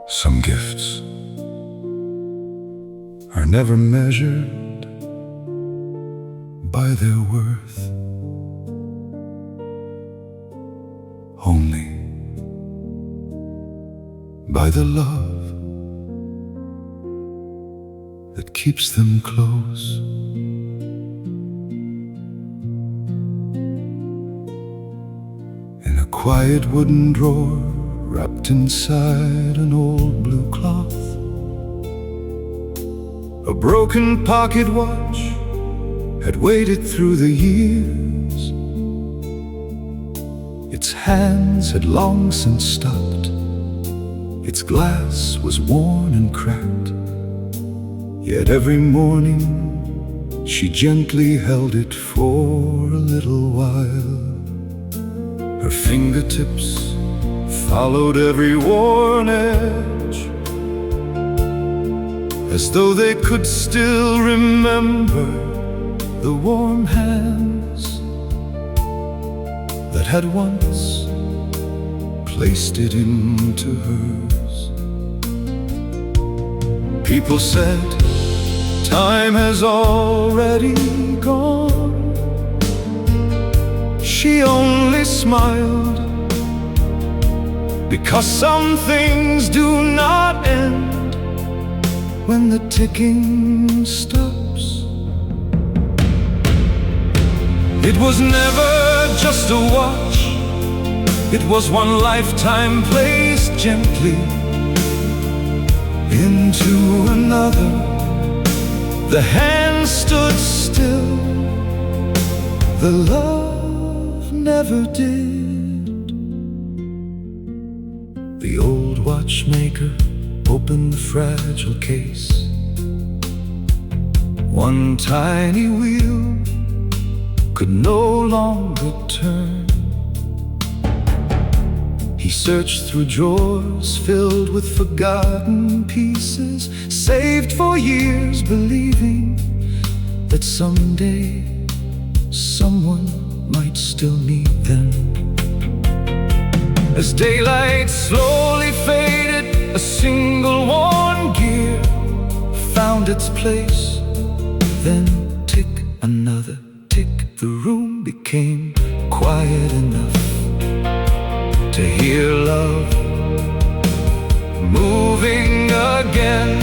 Some gifts are never measured by their worth, only by the love that keeps them close. In a quiet wooden drawer wrapped inside an old blue cloth, a broken pocket watch had waited through the years. Its hands had long since stopped, its glass was worn and cracked. Yet every morning she gently held it for a little while. Her fingertips followed every worn edge, as though they could still remember the warm hands that had once placed it into hers. People said time has already gone. She only smiled, because some things do not end when the ticking stops. It was never just a watch, it was one lifetime placed gently into another. The hand stood still, the love never did. The old watchmaker opened the fragile case. One tiny wheel could no longer turn. He searched through drawers filled with forgotten pieces, saved for years, believing that someday someone might still need them. As daylight slowly faded, a single worn gear found its place. Then tick, another tick, the room became quiet enough to hear love moving again.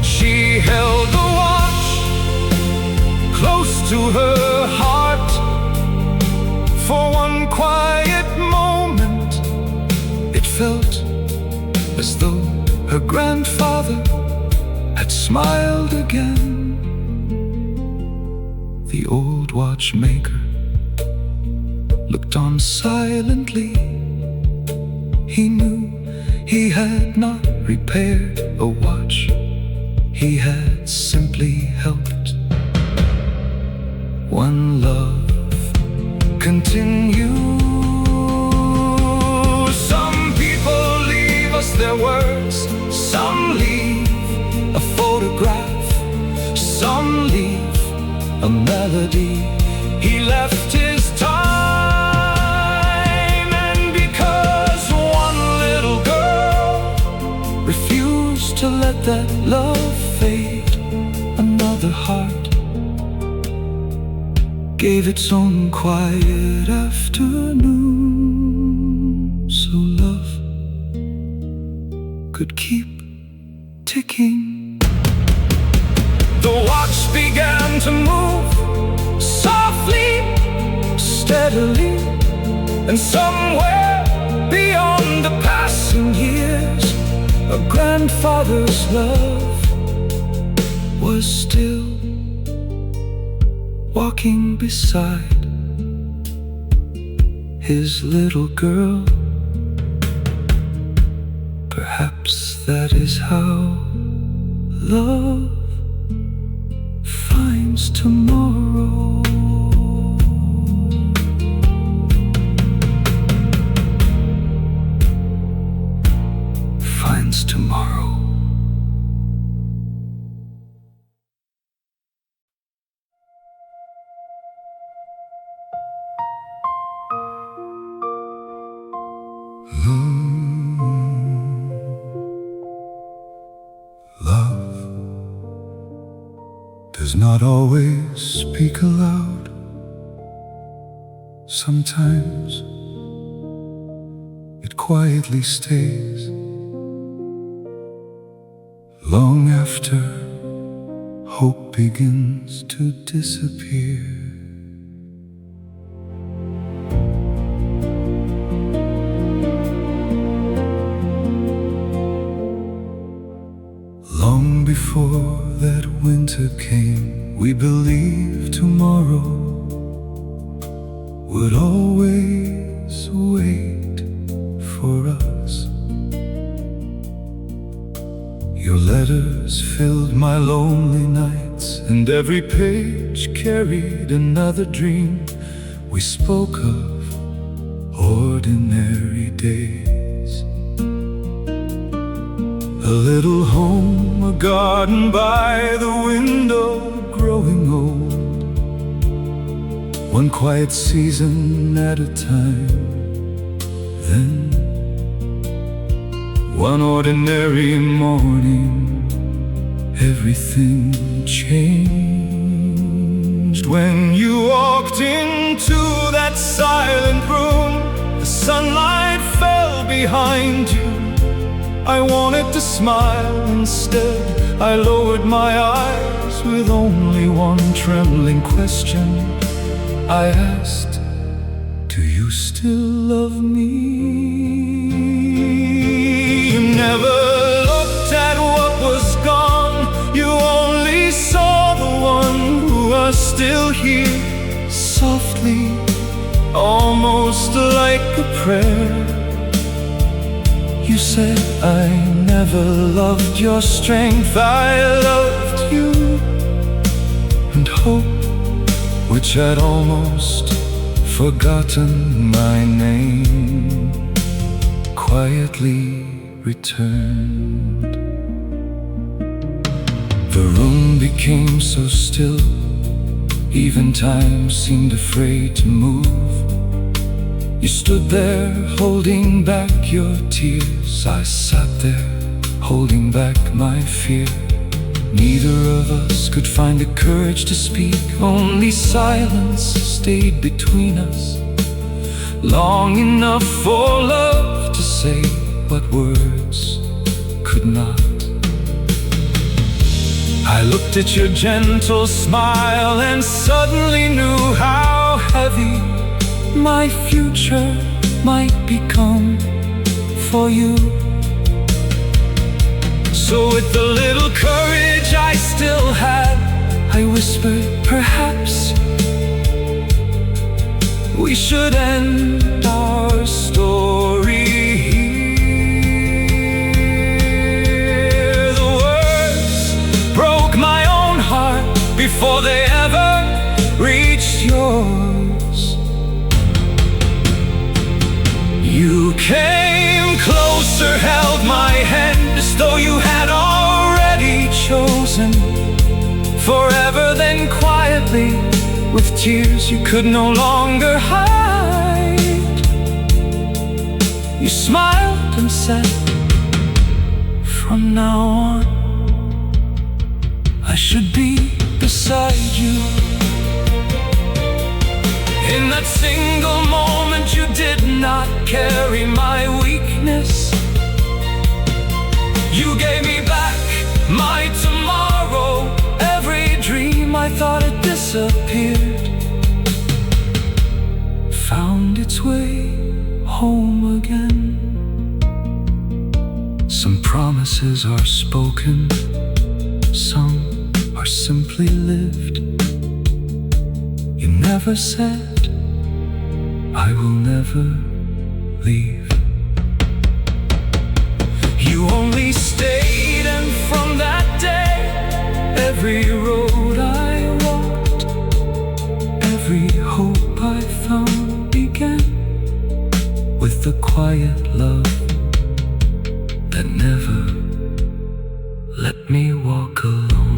She held the watch close to her heart for one quiet moment. It felt as though her grandfather had smiled again. The old watchmaker looked on silently. He knew he had not repaired a watch, he had simply helped one love continue. Some people leave us their words, some leave a photograph, some leave a melody. He left his time. To let that love fade, another heart gave its own quiet afternoon, so love could keep ticking. The watch began to move softly, steadily, and somewhere beyond the passing years, a grandfather's love was still walking beside his little girl. Perhaps that is how love finds tomorrow. Tomorrow. Love does not always speak aloud. Sometimes it quietly stays long after hope begins to disappear. Long before that winter came, we believed tomorrow would always wait for us. Your letters filled my lonely nights, and every page carried another dream. We spoke of ordinary days, a little home, a garden by the window, growing growing old, one quiet season at a time. Then, one ordinary morning, everything changed. When you walked into that silent room, the sunlight fell behind you. I wanted to smile, instead I lowered my eyes with only one trembling question. I asked, do you still love me? You never looked at what was gone, you only saw the one who was still here. Softly, almost like a prayer, you said, I never loved your strength, I loved you. And hope, which had almost forgotten my name, quietly returned. The room became so still, even time seemed afraid to move. You stood there, holding back your tears. I sat there, holding back my fear. Neither of us could find the courage to speak. Only silence stayed between us, long enough for love to say what words could not. I looked at your gentle smile and suddenly knew how heavy my future might become for you. So with the little courage I still had, I whispered, perhaps we should end our story here. The words broke my own heart before they ever reached yours. You came closer, held my hand as though you had already chosen forever. Then quietly, with tears you could no longer hide, you smiled and said, from now on, I should be beside you. In that single moment you did not carry my weakness. You gave me back my tomorrow. Every dream I thought had disappeared found its way home again. Some promises are spoken, some are simply lived. You never said, I will never leave. You only stayed, and from that day, every road I walked, every hope I found began with the quiet love that never let me walk alone.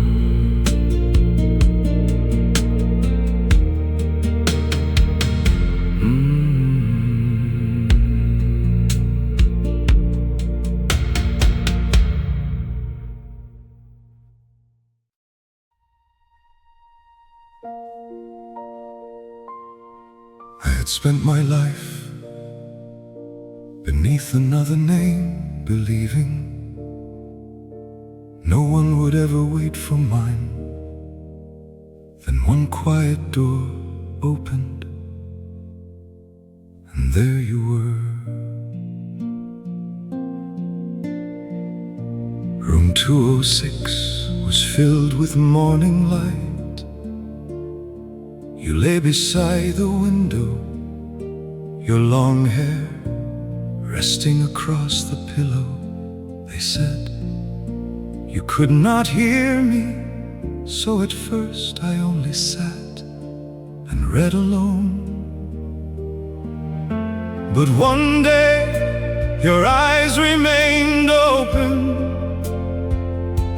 I had spent my life beneath another name, believing no one would ever wait for mine. Then one quiet door opened, and there you were. Room 206 was filled with morning light. You lay beside the window, your long hair resting across the pillow. They said you could not hear me, so at first I only sat and read alone. But one day your eyes remained open,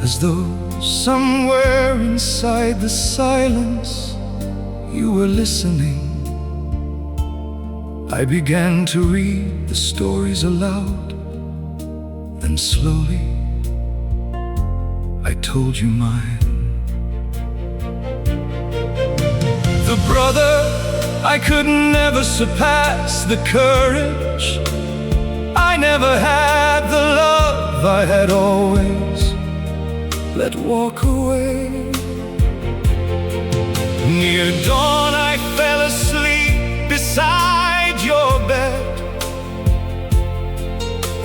as though somewhere inside the silence you were listening. I began to read the stories aloud, then slowly I told you mine. The brother I could never surpass, the courage I never had, the love I had always let walk away. Near dawn I fell asleep beside your bed.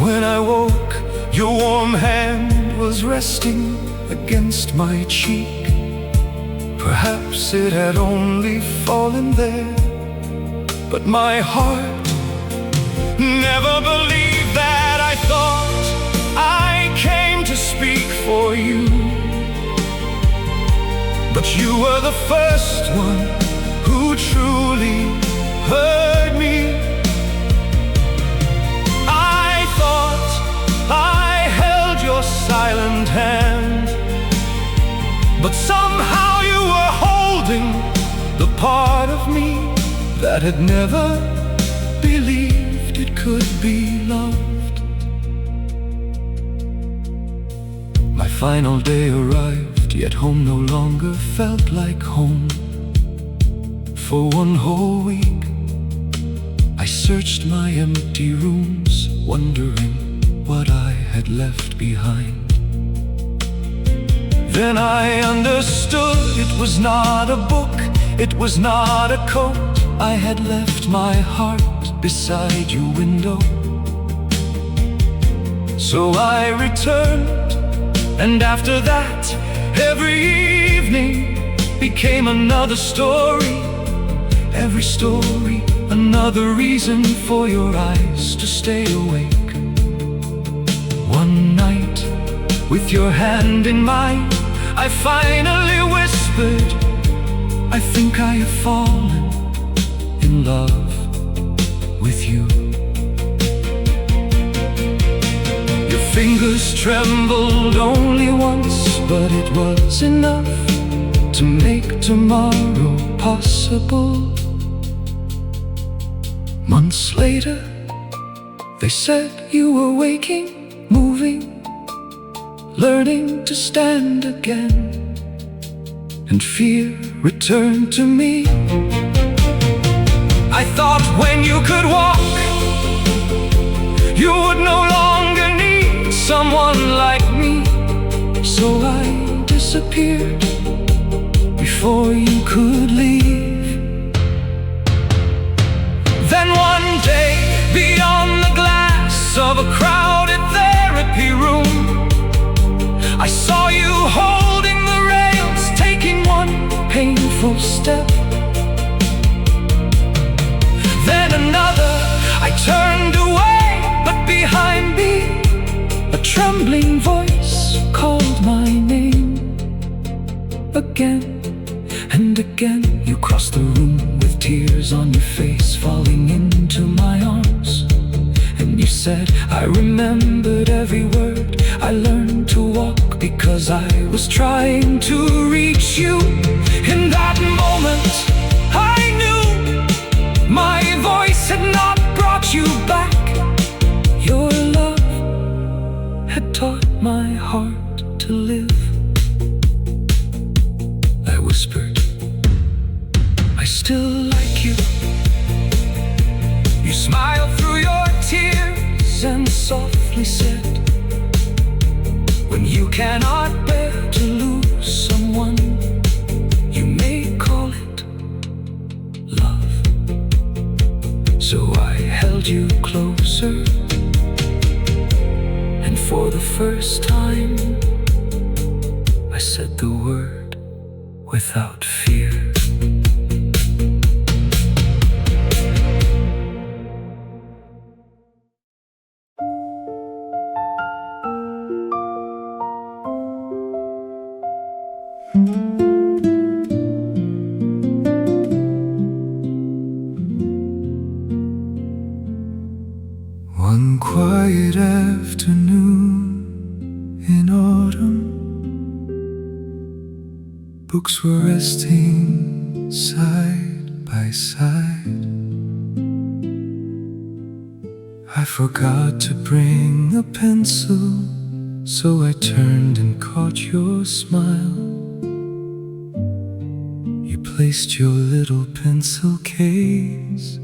When I woke, your warm hand was resting against my cheek. Perhaps it had only fallen there, but my heart never believed that. I thought I came to speak for you, but you were the first one who truly heard me. I thought I held your silent hand, but somehow you were holding the part of me that had never believed it could be loved. My final day arrived, yet home no longer felt like home. For one whole week I searched my empty rooms, wondering what I had left behind. Then I understood it was not a book, it was not a coat. I had left my heart beside your window. So I returned, and after that, every evening became another story. Every story, another reason for your eyes to stay awake. One night, with your hand in mine, I finally whispered, I think I have fallen in love with you. Your fingers trembled only once, but it was enough to make tomorrow possible. Months later, they said you were waking, moving, learning to stand again, and fear returned to me. I thought when you could walk, you would no longer need someone like me. So I disappeared before you could leave. Then one day, beyond the glass of a crowded therapy room, I saw you holding the rails, taking one painful step, then another. I turned away, but behind me a trembling voice called my name. Again and again you crossed the room with tears on your face, falling into my arms. And you said, I remembered every word. I learned to walk because I was trying to reach you. In that moment I knew my voice had not brought you back. Your love had taught my heart to live. I whispered, I still like you. You smiled through your tears and softly said, when you cannot bear to lose someone, you may call it love. So I held you closer, and for the first time I said the word without fear. One quiet afternoon in autumn, Books were resting side by side. I forgot to bring a pencil, so I turned and caught your smile. You placed your little pencil case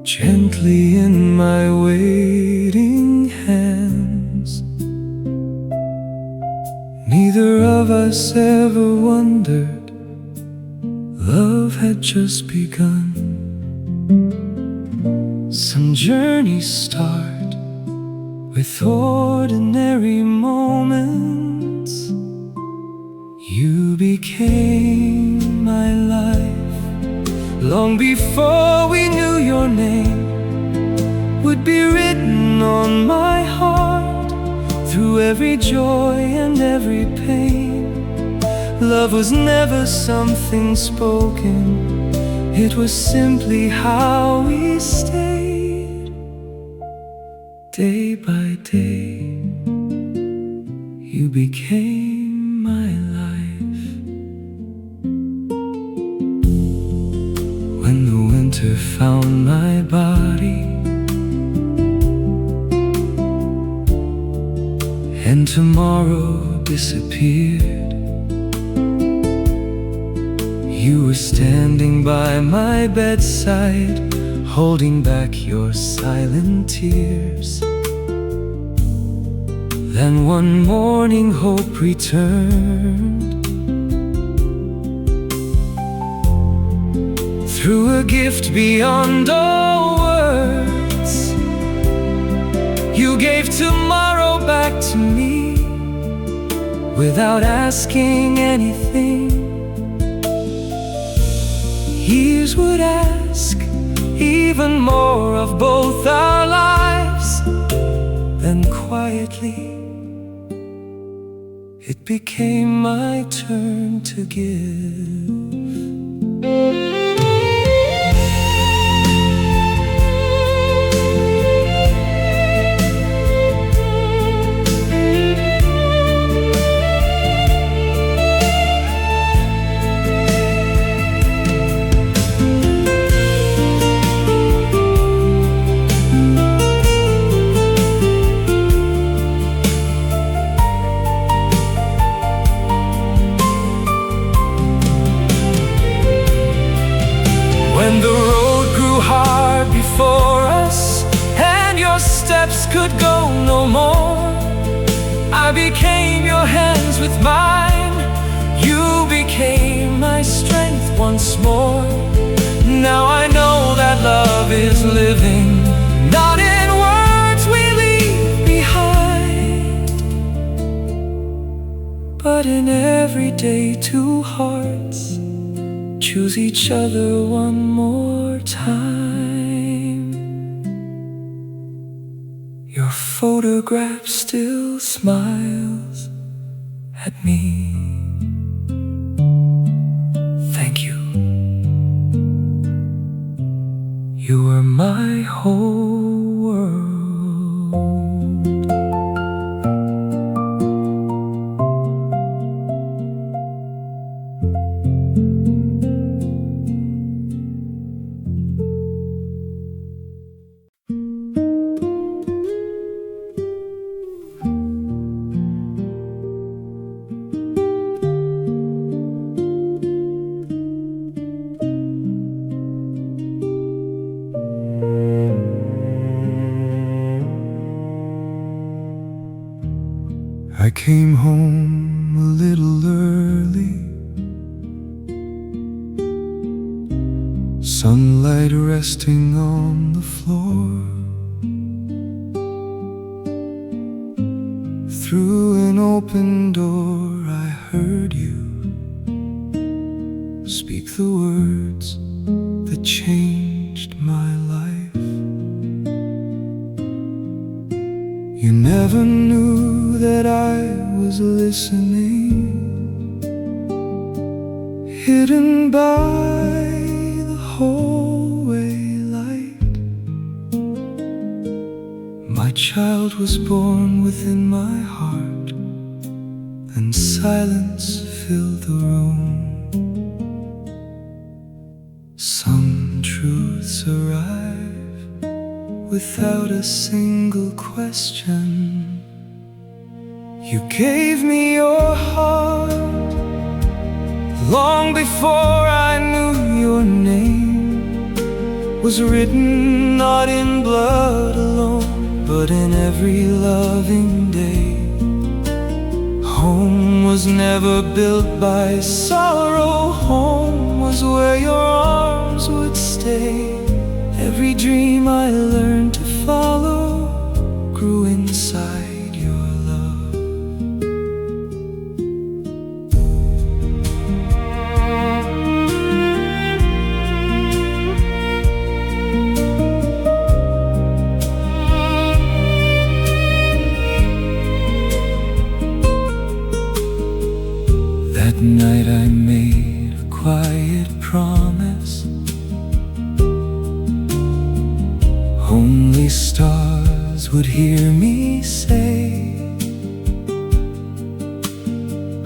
gently in my waiting hands. Neither of us ever wondered love had just begun. Some journeys start with ordinary moments. You became my life long before we knew your name would be written on my heart through every joy and every pain. Love was never something spoken, it was simply how we stayed. Day by day, you became my life. When the winter found my body and tomorrow disappeared, you were standing by my bedside, holding back your silent tears. Then one morning hope returned through a gift beyond all words. You gave tomorrow back to me without asking anything. Years would ask even more of both our lives. Then quietly it became my turn to give. When the road grew hard before us and your steps could go no more, I became your hands with mine. You became my strength once more. Now I know that love is living, not in words we leave behind, but in everyday two hearts choose each other one more time. Your photograph still smiles at me. Thank you. You were my whole world. I came home a little early, sunlight resting on the floor. Through an open door I heard you speak the words that changed my life. You never knew that I was listening, hidden by the hallway light. My child was born within my heart, and silence filled the room. Some truths arrive without a single question. You gave me your heart long before I knew your name was written not in blood alone, but in every loving day. Home was never built by sorrow. Home was where your arms would stay. Every dream I learned to follow grew inside your love. That night I made a quiet promise. Only stars would hear me say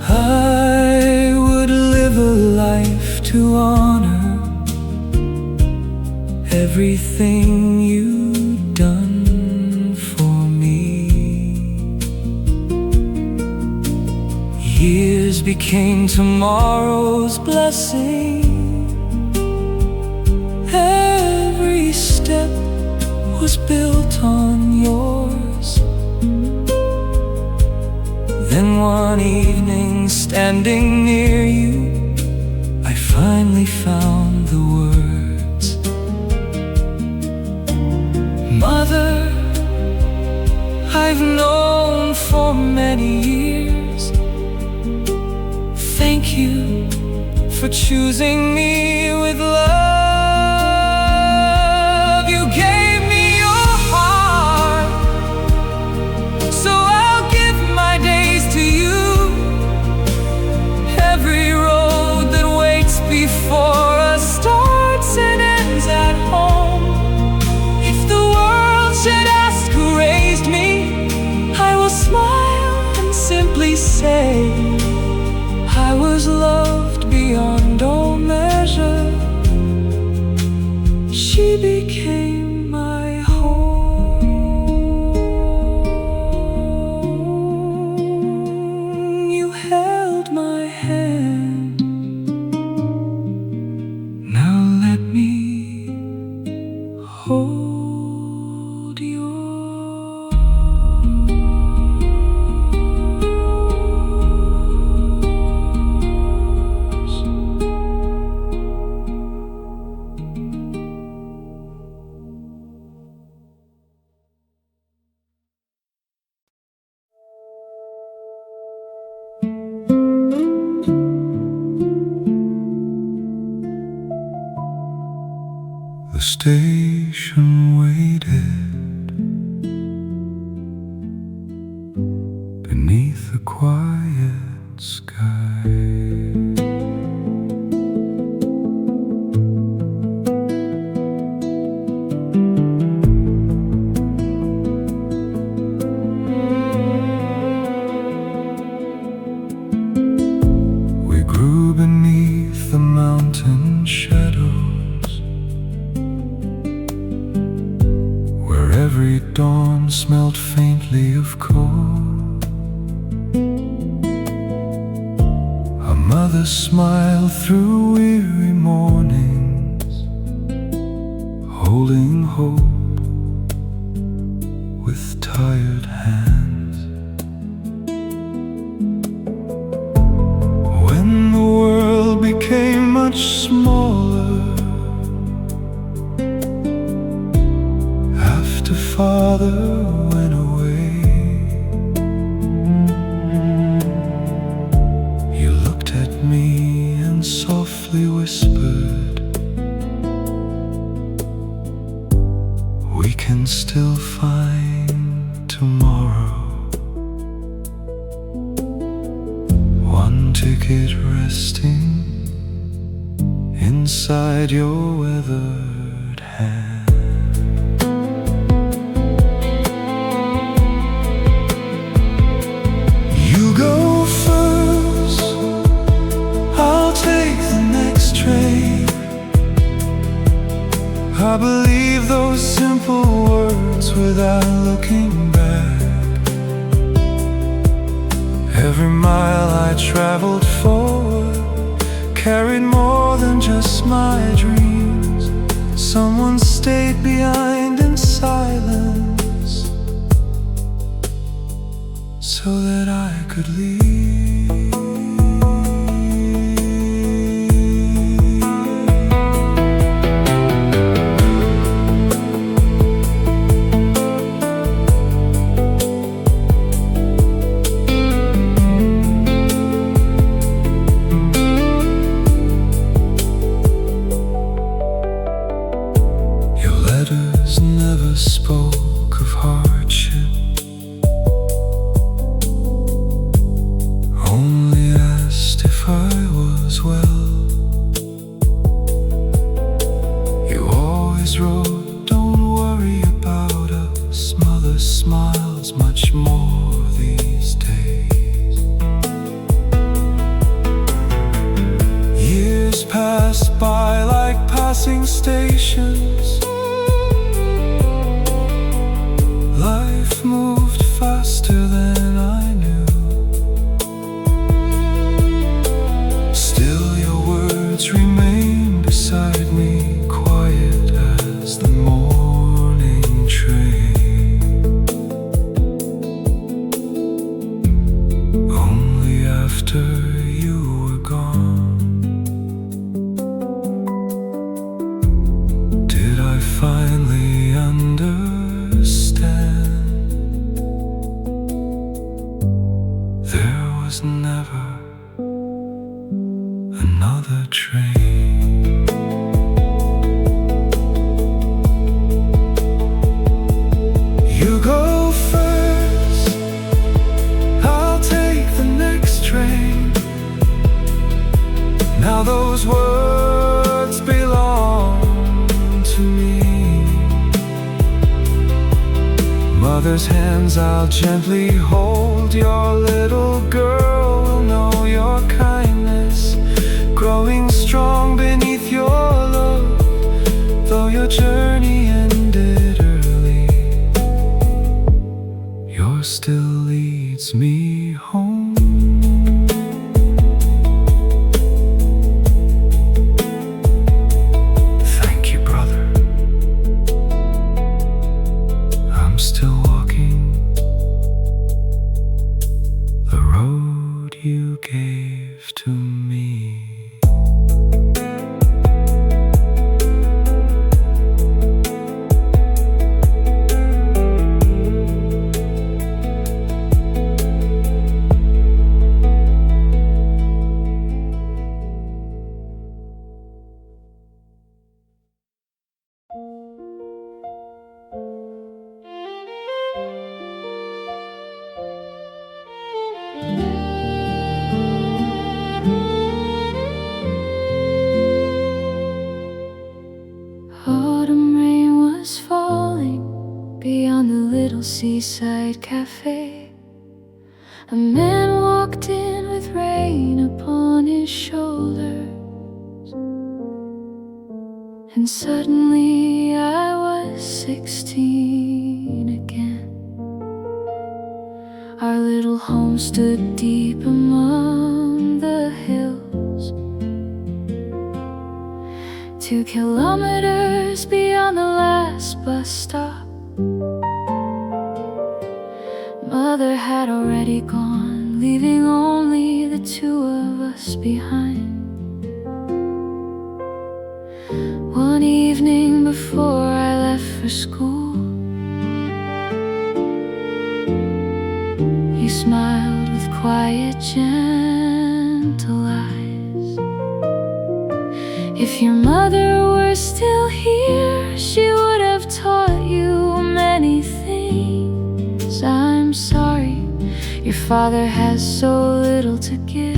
I would live a life to honor everything you'd done for me. Years became tomorrow's blessing. Every step was built on yours. Then one evening, standing near you, I finally found the words. Mother, I've known for many years. Thank you for choosing me with love. Before us starts and ends at home. If the world should ask who raised me, I will smile and simply say I was loved beyond all measure. She became my home. You held my hand. Hold yours. The station waited beneath a quiet sky. We grew beneath the mountain shadows. Every dawn smelled faintly of coal. A mother's smile through weary mornings, holding hope with tired hands. When the world became much smaller, Father went away. You looked at me and softly whispered, we can still find tomorrow. One ticket resting inside your weathered hand. Go first. I believe those simple words without looking back. Every mile I traveled forward carried more than just my dreams. Someone stayed behind in silence so that I could leave. Spoke of hardship, only asked if I was well. You always wrote, don't worry about us. Mother smiles much more these days. Years passed by like passing stations. Life moved faster than I knew. Still your words remain beside me, quiet as the morning train. Only after you were gone did I finally understand. There was never another train. You go first, I'll take the next train. Now those words belong to me. Mother's hands I'll gently hold. Your little girl will know your kindness, growing strong beneath your love. Though your journey ended early, yours still leads me home. Thank you, brother. I'm still walking the road you gave to me. Autumn rain was falling beyond the little seaside cafe. A man walked in with rain upon his shoulders, and suddenly I was 16 again. Our little home stood deep among the hills, 2 kilometers beyond the last bus stop. Mother had already gone, leaving only the 2 of us behind. One evening before I left for school, you smiled with quiet, gentle eyes. If your mother were still here, she would have taught you many things. I'm sorry, your father has so little to give.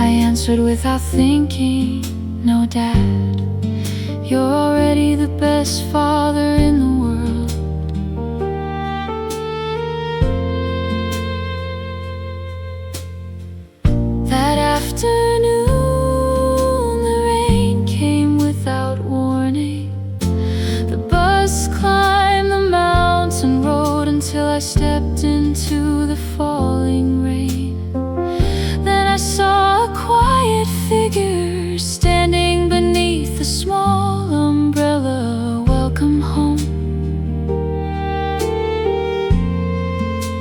I answered without thinking, no, Dad, you're already the best father in the world. That afternoon, the I stepped into the falling rain. Then I saw a quiet figure standing beneath a small umbrella. Welcome home,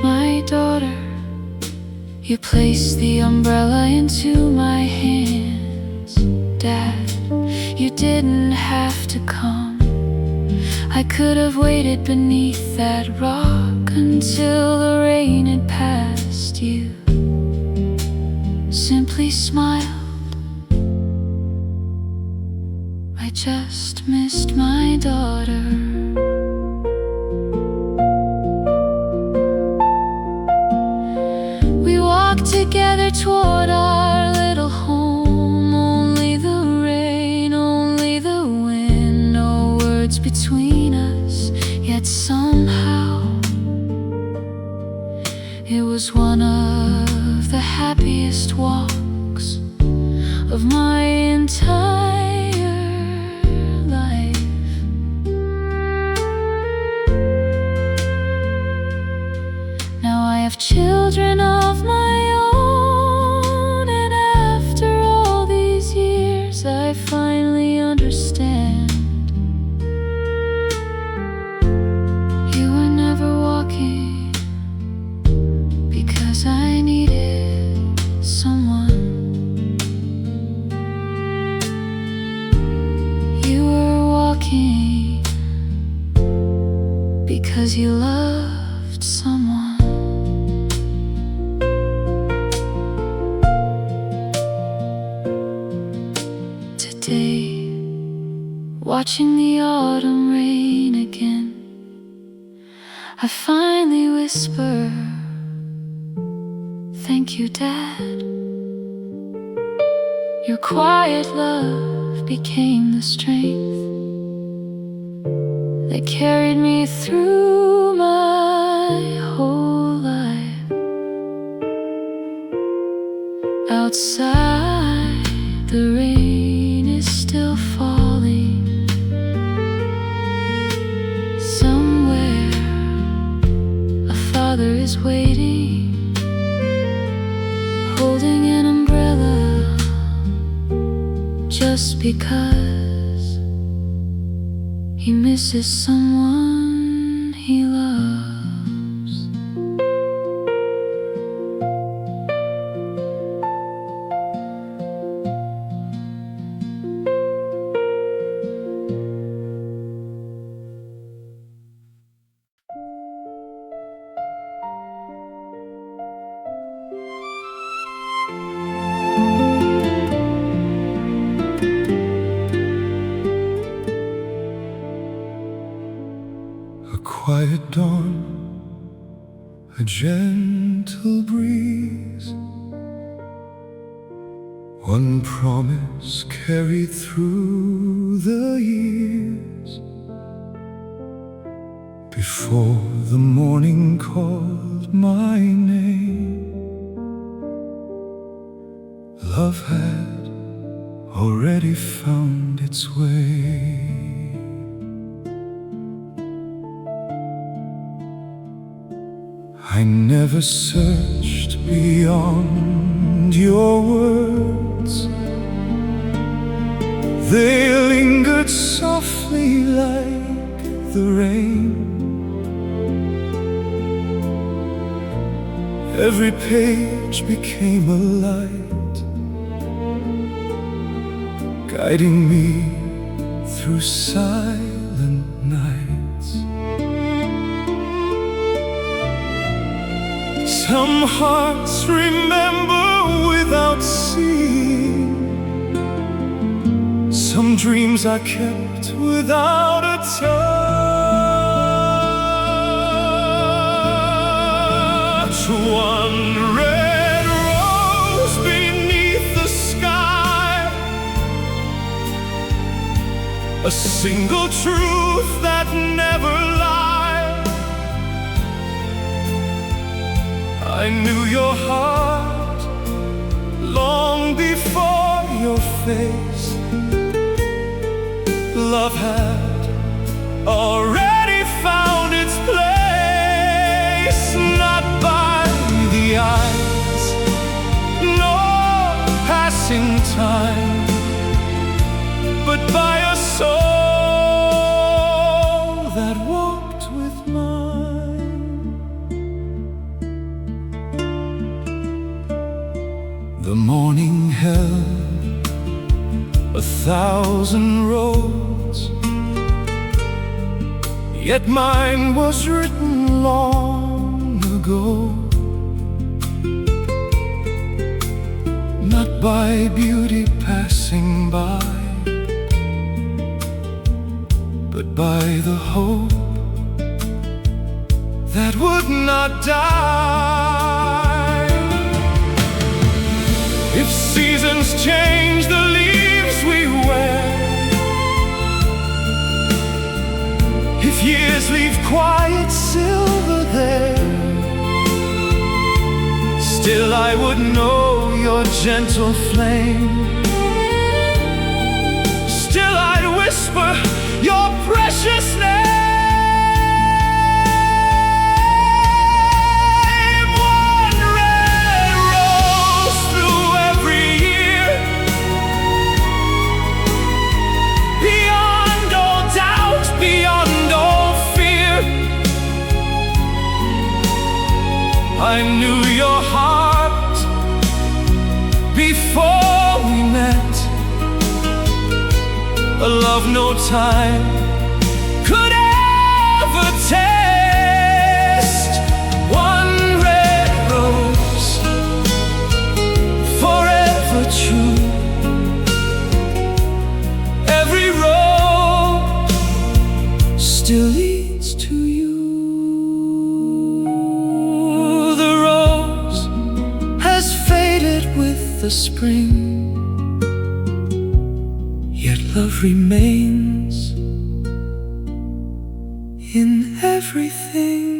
my daughter. You placed the umbrella into my hands. Dad, you didn't have to come. I could have waited beneath that rock until the rain had passed. You simply smiled. I just missed my daughter. We walked together toward our little home. Only the rain, only the wind, no words between us. Yet somehow it was one of the happiest walks of my entire life. Now I have children of my own, and after all these years I finally understand. You were never walking because I needed someone. You were walking because you loved someone. Today, watching the autumn rain again, I finally whisper, thank you, Dad. Your quiet love became the strength that carried me through my whole life. Outside, the rain is still falling. Somewhere, a father is waiting, holding an umbrella, just because he misses someone he loves. A quiet dawn, a gentle breeze, one promise carried through the years. Before the morning called my name, love had already found its way. I never searched beyond your words. They lingered softly like the rain. Every page became a light, guiding me through silent nights. Some hearts remember without seeing, some dreams I kept without a touch. One red rose beneath the sky, a single truth that never lied. I knew your heart long before your face. Love had already found its place. time, but by a soul that walked with mine. The morning held 1,000 roads, yet mine was written long ago. Not by beauty passing by, but by the hope that would not die. If seasons change the leaves we wear, if years leave quiet silver there, still I would know your gentle flame. Still I'd whisper your precious name. One red rose through every year, beyond all doubt, beyond all fear. I knew your heart before we met, a love no time could ever taste. One red rose, forever true. Every road still leads to you. The rose has faded with the spring, yet love remains in everything.